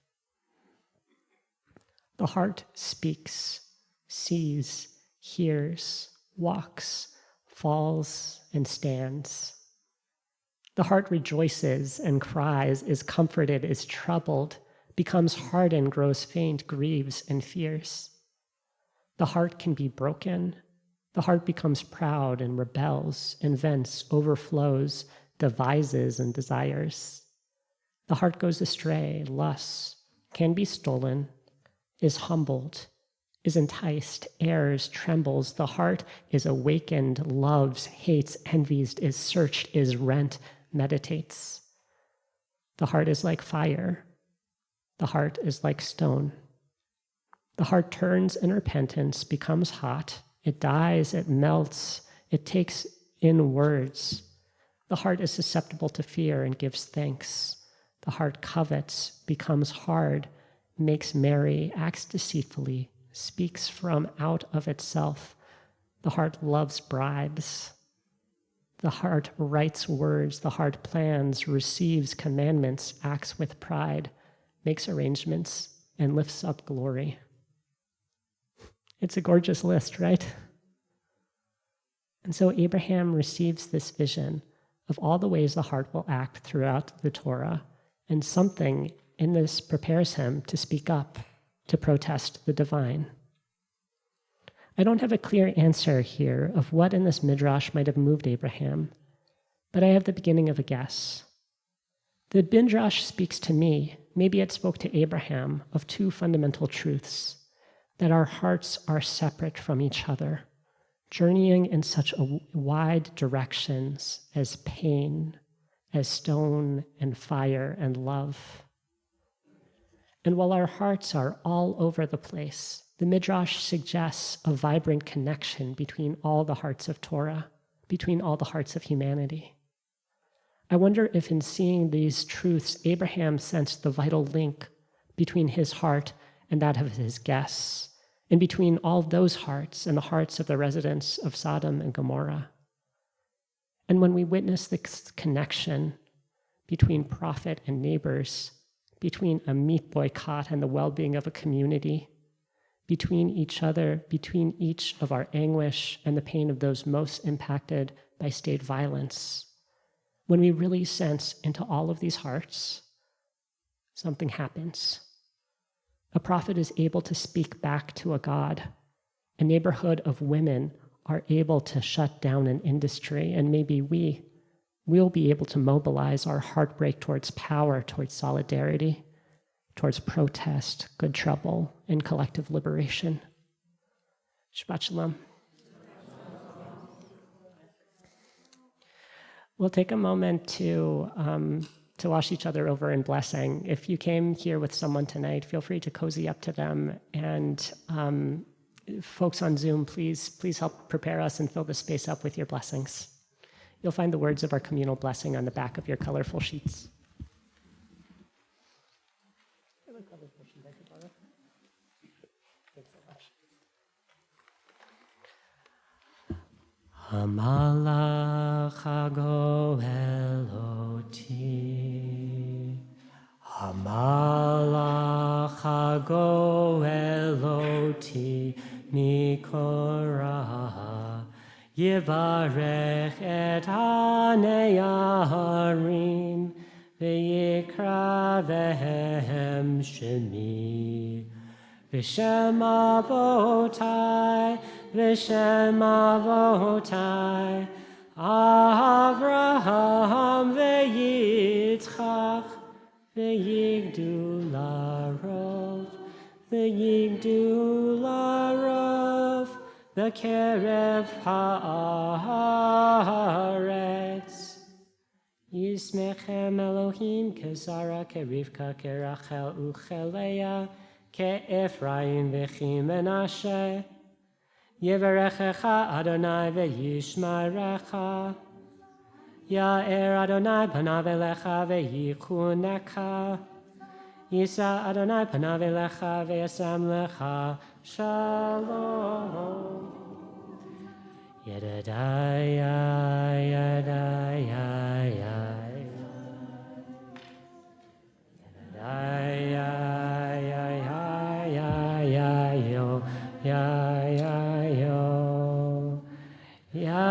The heart speaks, sees, hears, walks, falls, and stands. The heart rejoices and cries, is comforted, is troubled, becomes hardened, grows faint, grieves, and fears. The heart can be broken. The heart becomes proud and rebels, invents, overflows, devises, and desires. The heart goes astray, lusts, can be stolen, is humbled, is enticed, errs, trembles. The heart is awakened, loves, hates, envies, is searched, is rent, meditates. The heart is like fire. The heart is like stone. The heart turns in repentance, becomes hot. It dies, it melts, it takes in words. The heart is susceptible to fear and gives thanks. The heart covets, becomes hard, makes merry, acts deceitfully, speaks from out of itself. The heart loves bribes. The heart writes words. The heart plans, receives commandments, acts with pride, makes arrangements, and lifts up glory. It's a gorgeous list, right? And so Abraham receives this vision of all the ways the heart will act throughout the Torah, and something in this prepares him to speak up, to protest the divine. I don't have a clear answer here of what in this midrash might have moved Abraham, but I have the beginning of a guess. The midrash speaks to me, maybe it spoke to Abraham, of two fundamental truths: that our hearts are separate from each other, journeying in such wide directions as pain, as stone and fire and love. And while our hearts are all over the place, the Midrash suggests a vibrant connection between all the hearts of Torah, between all the hearts of humanity. I wonder if in seeing these truths, Abraham sensed the vital link between his heart and that of his guests, and between all those hearts and the hearts of the residents of Sodom and Gomorrah. And when we witness this connection between prophet and neighbors, between a meat boycott and the well-being of a community, between each other, between each of our anguish and the pain of those most impacted by state violence, when we really sense into all of these hearts, something happens. A prophet is able to speak back to a God. A neighborhood of women are able to shut down an industry, and maybe we'll be able to mobilize our heartbreak towards power, towards solidarity, towards protest, good trouble, and collective liberation. Shabbat Shalom. We'll take a moment to wash each other over in blessing. If you came here with someone tonight, feel free to cozy up to them. And folks on Zoom, please help prepare us and fill this space up with your blessings. You'll find the words of our communal blessing on the back of your colorful sheets. Hamalach hagoel oti, Hamalach hagoel oti mikora, Yivarech et hanei harim, v'yikra vehem shemi. V'shem avotai, v'shem avotai, Avraham v'yitzchak, v'yigdu larov, v'yigdu larov, v'kerev haaretz. Yismechem Elohim kezara kerivka kerachel ucheleya, Ke'Ephraim v'chi Menashe, Yevarechecha Adonai v'yishmarecha, Ya'er Adonai panav elecha v'yichunecha, Yisa Adonai panav elecha ve'yasam lecha shalom. Yedadaya, yedadaya, yedadaya, yo, ya, yo, ya,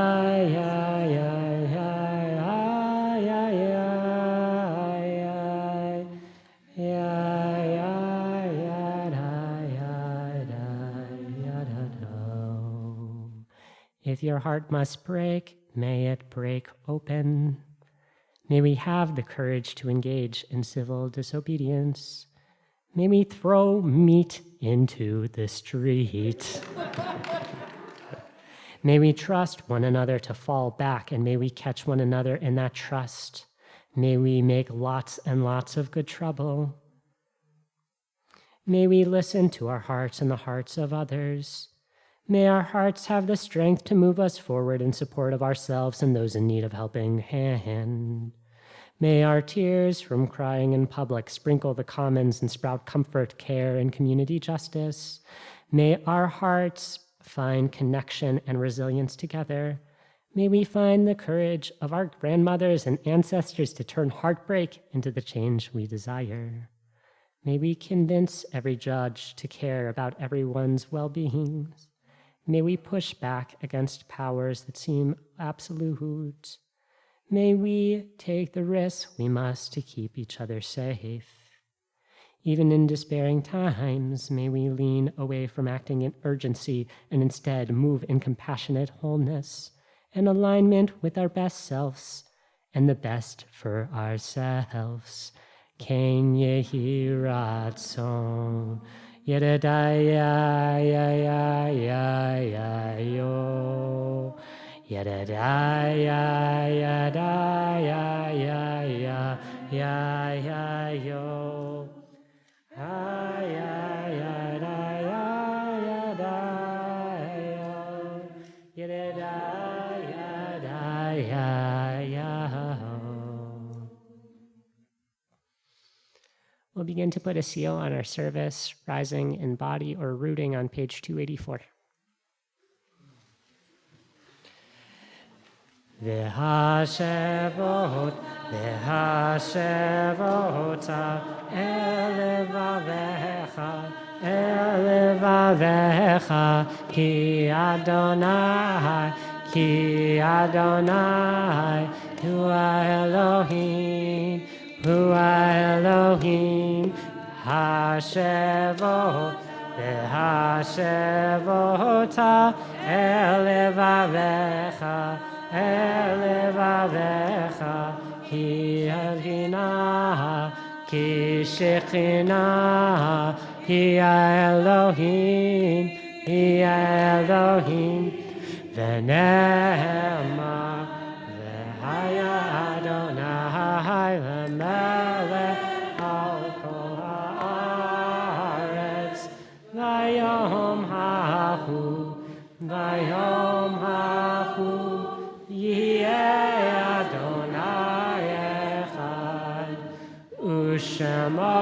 If your heart must break, may it break open. May we have the courage to engage in civil disobedience. May we throw meat into the street. May we trust one another to fall back, and may we catch one another in that trust. May we make lots and lots of good trouble. May we listen to our hearts and the hearts of others. May our hearts have the strength to move us forward in support of ourselves and those in need of helping hand. May our tears from crying in public sprinkle the commons and sprout comfort, care, and community justice. May our hearts find connection and resilience together. May we find the courage of our grandmothers and ancestors to turn heartbreak into the change we desire. May we convince every judge to care about everyone's well-being. May we push back against powers that seem absolute. May we take the risks we must to keep each other safe. Even in despairing times, may we lean away from acting in urgency and instead move in compassionate wholeness and alignment with our best selves and the best for ourselves. Ken yehi ratzon. Yedadaya, yo. Yedadaya, yo. We'll begin to put a seal on our service, rising in body or rooting on page 284. V'hashevot, elevavecha, ki Adonai, hu Elohim, Hashevot, v'hashevota, elevavecha, ki Adonai, ki Shekhinah, ki Elohim, v'ne'emar, v'haya Adonai, v'melech al kol haaretz, v'yom hahu, yeh Adonai echad, u'shemo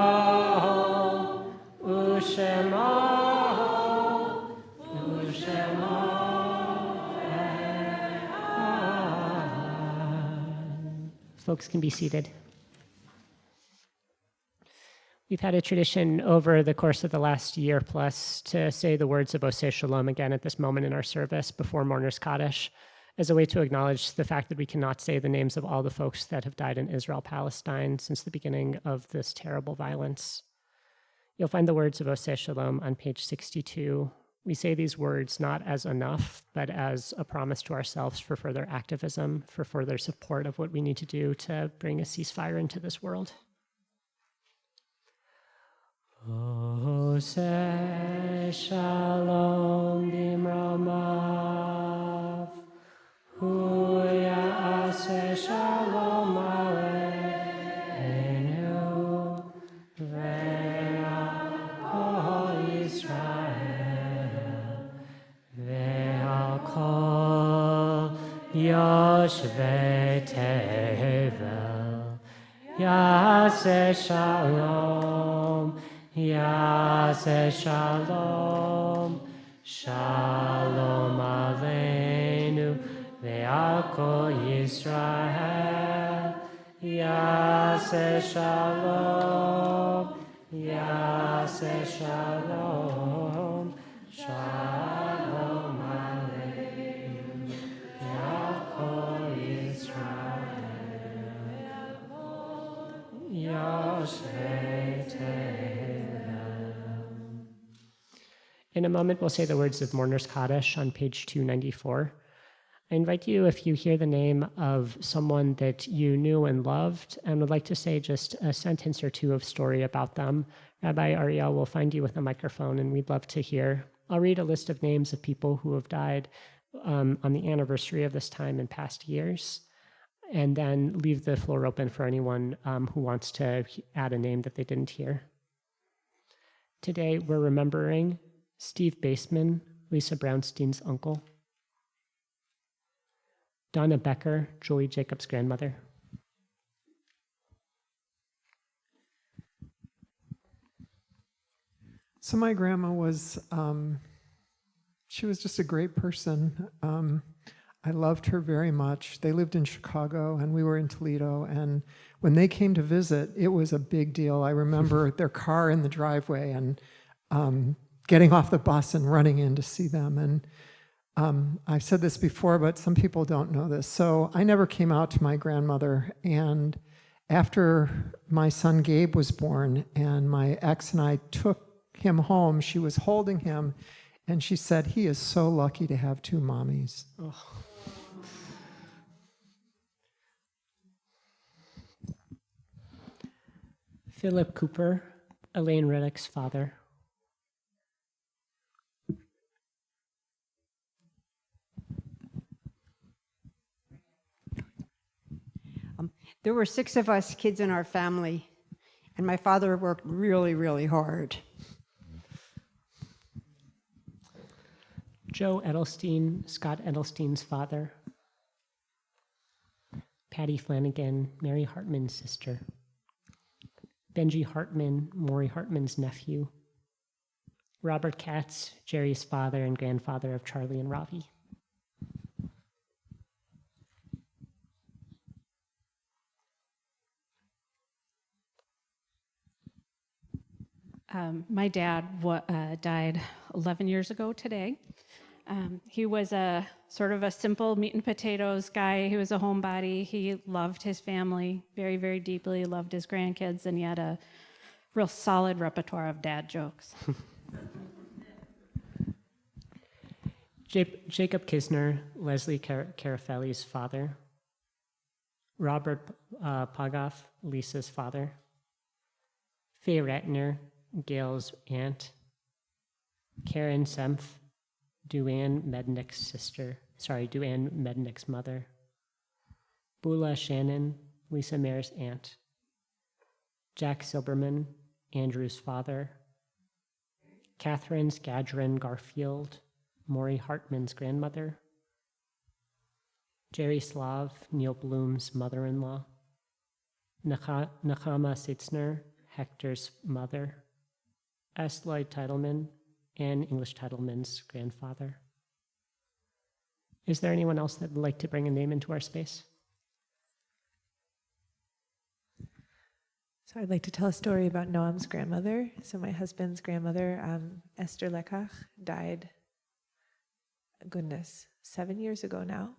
Folks can be seated. We've had a tradition over the course of the last year plus to say the words of Oseh Shalom again at this moment in our service before Mourner's Kaddish as a way to acknowledge the fact that we cannot say the names of all the folks that have died in Israel-Palestine since the beginning of this terrible violence. You'll find the words of Oseh Shalom on page 62. We say these words not as enough, but as a promise to ourselves for further activism, for further support of what we need to do to bring a ceasefire into this world. Oseh Shalom bimromav, hu ya'aseh shalom aleinu, ve'al Yisrael, ve'al kol yoshvei tevel, Yaseh Shalom, Yaseh Shalom, Shalom Aleinu, Ve'al Kol Yisrael, Yaseh Shalom, Yaseh Shalom, Shalom Aleinu, Ve'al Kol Yisrael. In a moment, we'll say the words of Mourner's Kaddish on page 294. I invite you, if you hear the name of someone that you knew and loved and would like to say just a sentence or two of story about them, Rabbi Ariel will find you with a microphone, and we'd love to hear. I'll read a list of names of people who have died on the anniversary of this time in past years, and then leave the floor open for anyone who wants to add a name that they didn't hear. Today, we're remembering Steve Baseman, Lisa Brownstein's uncle, Donna Becker, Julie Jacobs' grandmother, So my grandma was, she was just a great person. I loved her very much. They lived in Chicago and we were in Toledo. And when they came to visit, it was a big deal. I remember their car in the driveway and getting off the bus and running in to see them. And I've said this before, but some people don't know this. So I never came out to my grandmother. And after my son Gabe was born and my ex and I took him home, she was holding him and she said, "He is so lucky to have two mommies." Oh. Philip Cooper, Elaine Reddick's father, There were 6 of us kids in our family, and my father worked really, really hard. Joe Edelstein, Scott Edelstein's father, Patty Flanagan, Mary Hartman's sister, Benji Hartman, Maury Hartman's nephew, Robert Katz, Jerry's father and grandfather of Charlie and Ravi. My dad died 11 years ago today. He was a sort of a simple meat and potatoes guy. He was a homebody. He loved his family very, very deeply, loved his grandkids, and he had a real solid repertoire of dad jokes. Jacob Kisner, Leslie Carafelli's father, Robert Pogoff, Lisa's father, Faye Ratner, Gail's aunt, Karen Semf, Duanne Mednick's mother, Bula Shannon, Lisa Mayer's aunt, Jack Silberman, Andrew's father, Catherine Skadron Garfield, Maury Hartman's grandmother, Jerry Slav, Neil Bloom's mother-in-law, Nakama Sitzner, Hector's mother, S. Lloyd Titleman, and English Titleman's grandfather. Is there anyone else that would like to bring a name into our space? So I'd like to tell a story about Noam's grandmother. So my husband's grandmother, Esther Lekach, died, 7 years ago now,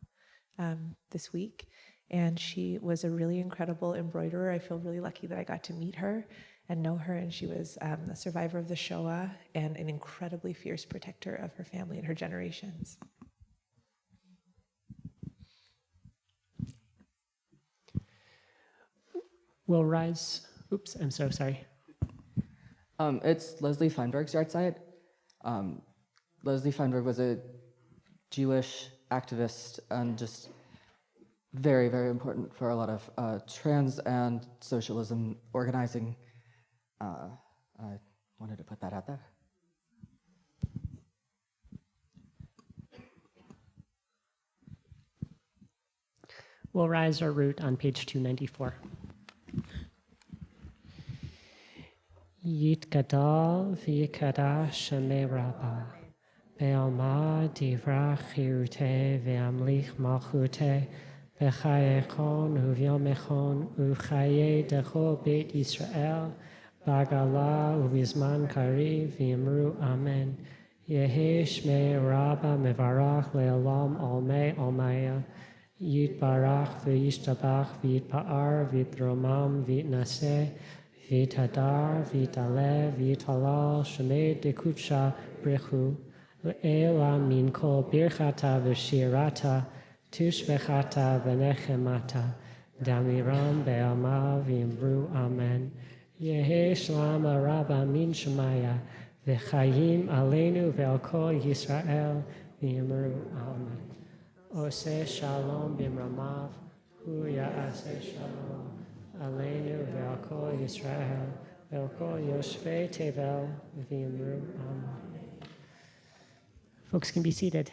this week. And she was a really incredible embroiderer. I feel really lucky that I got to meet her and know her. And she was a survivor of the Shoah and an incredibly fierce protector of her family and her generations. We'll rise. Oops, I'm so sorry. It's Leslie Feinberg's yard site. Leslie Feinberg was a Jewish activist and just very, very important for a lot of trans and socialism organizing. I wanted to put that out there. We'll rise our route on page 294. Yitgadal v'yikadash shemei Rabbah. Be'alma divrach chirute ve'amlich malchute b'chayechon uvyomechon uchaye decho beit Yisrael b'agala ubizman kariv v'yimru amen. Yehi shmei Rabbah mevarach le'olam olmei olmaya yitbarach v'yishtabach v'yitpa'ar v'yitromam v'yitnaseh v'yitadar v'yitale v'yitalal shemei dekutsha brechu Le'ela min kol birchata v'shirata tushbechata v'nechemata damiram be'alma v'imru amen. Yehi shlama rabba min shemaya v'chayim aleinu ve'al kol Yisrael v'imru amen. Ose shalom b'mramav hu ya'aseh shalom aleinu ve'al kol Yisrael ve'al kol yoshvei tevel v'imru amen. Folks can be seated.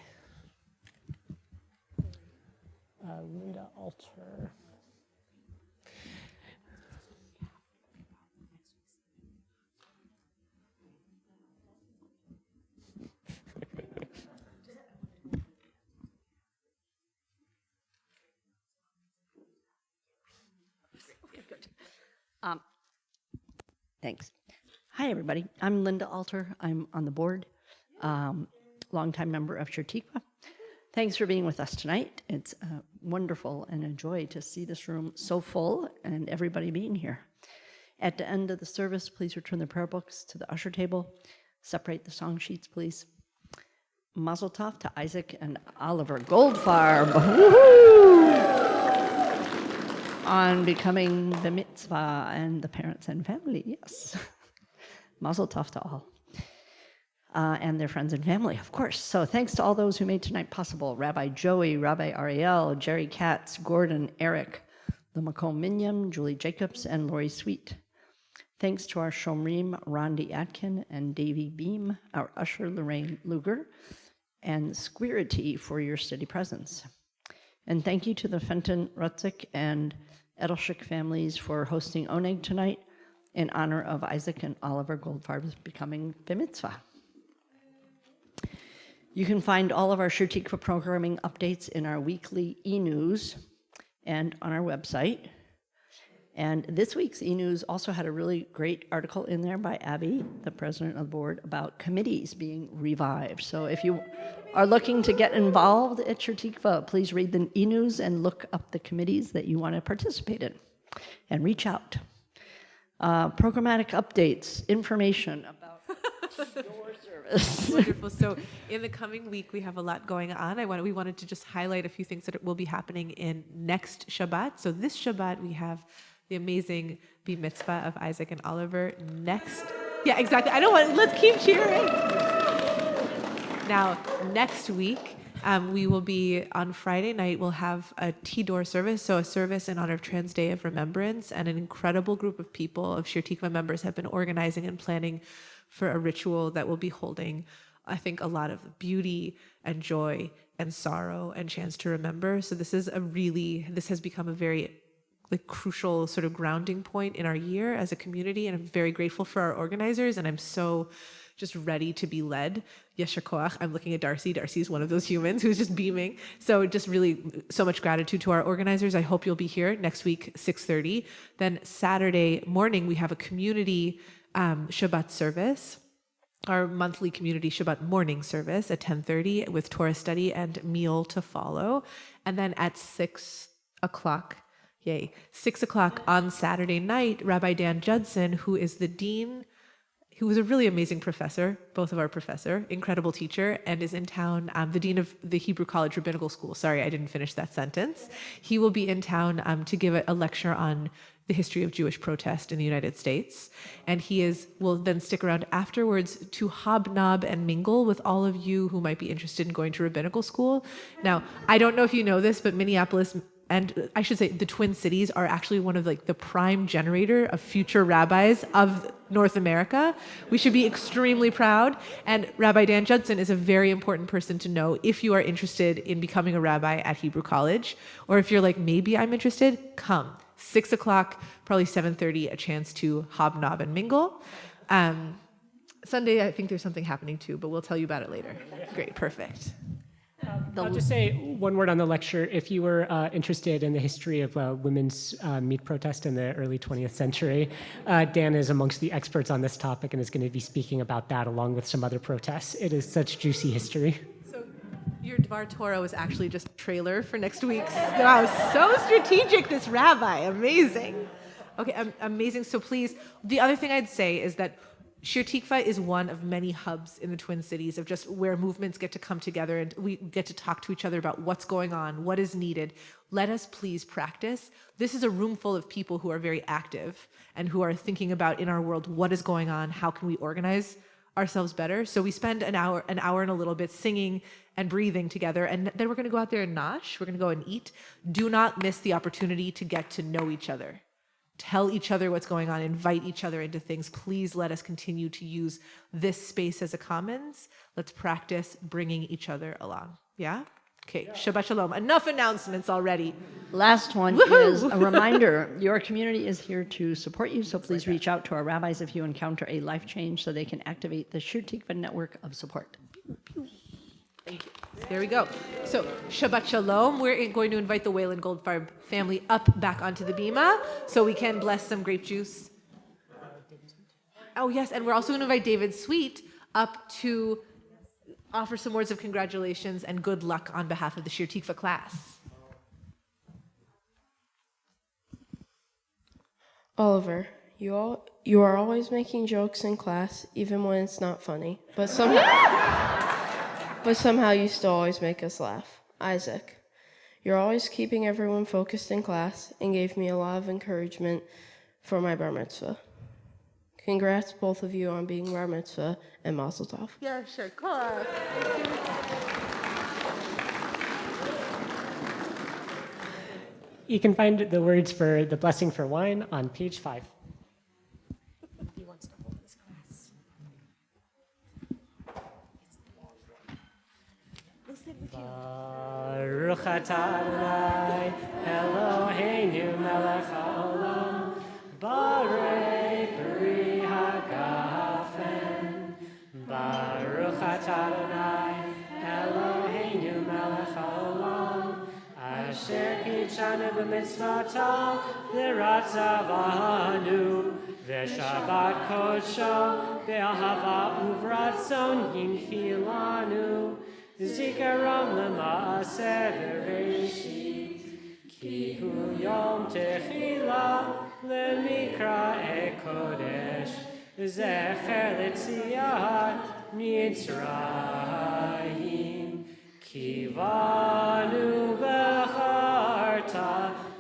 Linda Alter. Thanks. Hi, everybody. I'm Linda Alter. I'm on the board. Longtime member of Shirtikva. Thanks for being with us tonight. It's wonderful and a joy to see this room so full and everybody being here. At the end of the service, please return the prayer books to the usher table. Separate the song sheets, please. Mazel tov to Isaac and Oliver Goldfarb. On becoming the mitzvah and the parents and family, yes. Mazel tov to all. And their friends and family, of course. So thanks to all those who made tonight possible. Rabbi Joey, Rabbi Ariel, Jerry Katz, Gordon, Eric, the Makom Minyam, Julie Jacobs, and Lori Sweet. Thanks to our Shomrim, Rondi Atkin, and Davy Beam, our usher, Lorraine Luger, and Squirity for your steady presence. And thank you to the Fenton, Rutzik, and Edelshik families for hosting Oneg tonight in honor of Isaac and Oliver Goldfarb's becoming b'mitzvah. You can find all of our Shir Tikva programming updates in our weekly e-news and on our website. And this week's e-news also had a really great article in there by Abby, the president of the board, about committees being revived. So if you are looking to get involved at Shir Tikva, please read the e-news and look up the committees that you want to participate in and reach out. Programmatic updates, information about your service. Wonderful. So in the coming week, we have a lot going on. We wanted to just highlight a few things that will be happening in next Shabbat. So this Shabbat, we have the amazing Bar Mitzvah of Isaac and Oliver. Yeah, exactly. Let's keep cheering. Now, next week, we will be, on Friday night, we'll have a T-Door service, so a service in honor of Trans Day of Remembrance, and an incredible group of people, of Shir Tikva members, have been organizing and planning for a ritual that will be holding, I think, a lot of beauty and joy and sorrow and chance to remember. So this has become a very crucial sort of grounding point in our year as a community, and I'm very grateful for our organizers, and I'm so just ready to be led. Yesher koach. I'm looking at Darcy. Darcy is one of those humans who's just beaming. So just really so much gratitude to our organizers. I hope you'll be here next week, 6:30. Then Saturday morning, we have a community Shabbat service, our monthly community Shabbat morning service at 10:30 with Torah study and meal to follow. And then at 6 o'clock, 6 o'clock on Saturday night, Rabbi Dan Judson, who is the dean, who was a really amazing professor, both of our professor, incredible teacher, and is in town, the dean of the Hebrew College Rabbinical School. Sorry, I didn't finish that sentence. He will be in town to give a lecture on the history of Jewish protest in the United States. And will then stick around afterwards to hobnob and mingle with all of you who might be interested in going to rabbinical school. Now, I don't know if you know this, but Minneapolis, and I should say the Twin Cities, are actually one of the prime generator of future rabbis of North America. We should be extremely proud. And Rabbi Dan Judson is a very important person to know if you are interested in becoming a rabbi at Hebrew College, or if you're maybe I'm interested, come. 6 o'clock, probably 7:30, a chance to hobnob and mingle. Sunday, I think there's something happening too, but we'll tell you about it later. Great, perfect. I'll just say one word on the lecture. If you were interested in the history of women's meat protest in the early 20th century, Dan is amongst the experts on this topic and is going to be speaking about that along with some other protests. It is such juicy history. So your Dvar Torah was actually just a trailer for next week's. Wow, so strategic, this rabbi. Amazing. Okay, amazing. So please, the other thing I'd say is that Shir Tikva is one of many hubs in the Twin Cities of just where movements get to come together and we get to talk to each other about what's going on, what is needed. Let us please practice. This is a room full of people who are very active and who are thinking about in our world, what is going on? How can we organize ourselves better? So we spend an hour and a little bit singing and breathing together, and then we're going to go out there and nosh. We're going to go and eat. Do not miss the opportunity to get to know each other. Tell each other what's going on, invite each other into things. Please let us continue to use this space as a commons. Let's practice bringing each other along. Yeah? Okay, Shabbat Shalom. Enough announcements already. Last one is a reminder. Your community is here to support you, so please reach out to our rabbis if you encounter a life change so they can activate the Shir Tikva network of support. Thank you. There we go. So Shabbat Shalom. We're going to invite the Wayland Goldfarb family up back onto the bima so we can bless some grape juice. Oh yes, and we're also going to invite David Sweet up to offer some words of congratulations and good luck on behalf of the Shir Tikva class. Oliver, you are always making jokes in class, even when it's not funny. But somehow you still always make us laugh. Isaac, you're always keeping everyone focused in class and gave me a lot of encouragement for my bar mitzvah. Congrats, both of you, on being bar mitzvah and mazel tov. Yeah, sure. Cool. You can find the words for the blessing for wine on page 5. He wants to hold this glass. Baruch atah Adonai Eloheinu melech haolam barei peri hagafen. Baruch atah Adonai Eloheinu melech haolam asher kitshanu b'mitzvotav v'ratzavanu v'shabbat kodsho be'ahava uvratzon yinchilanu Zikaram l'maaseh v'reishit ki hu yom techila l'mikra kodesh zecher l'tziat Mitzrayim ki vanu v'charta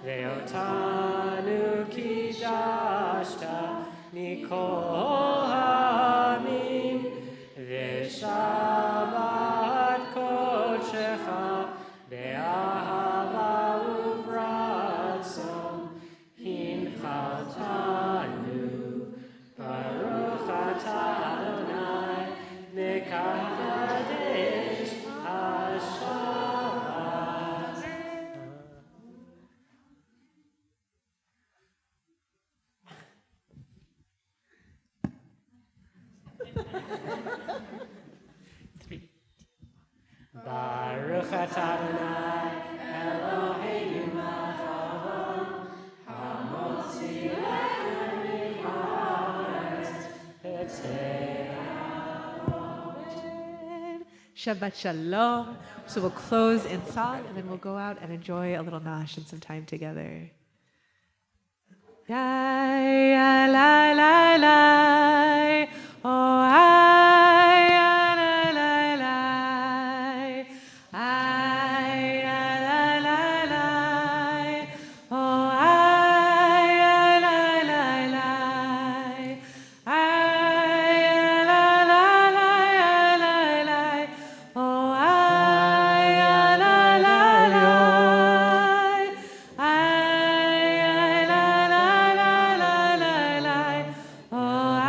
ve'otanu kidashta mikol ha'amim v'shabbat be'ahava uvratzon hinchaltanu Baruch atah Adonai mekadesh hashavat. Baruch atah Adonai Eloheinu melech haolam hamotzi lechem mi'haaretz Shabbat Shalom. So we'll close in song and then we'll go out and enjoy a little nosh and some time together. Ya, ya, la, la, la. Oh, ay, ya, la, la, la. Ay, ya, la, la, la. Oh, ay, ya, la, la, la. Ay, ya, la, la, la, ya, la, la. Oh, ay, ya, la, la, la. Ay, ya, la, la, la, la, la, la. Oh,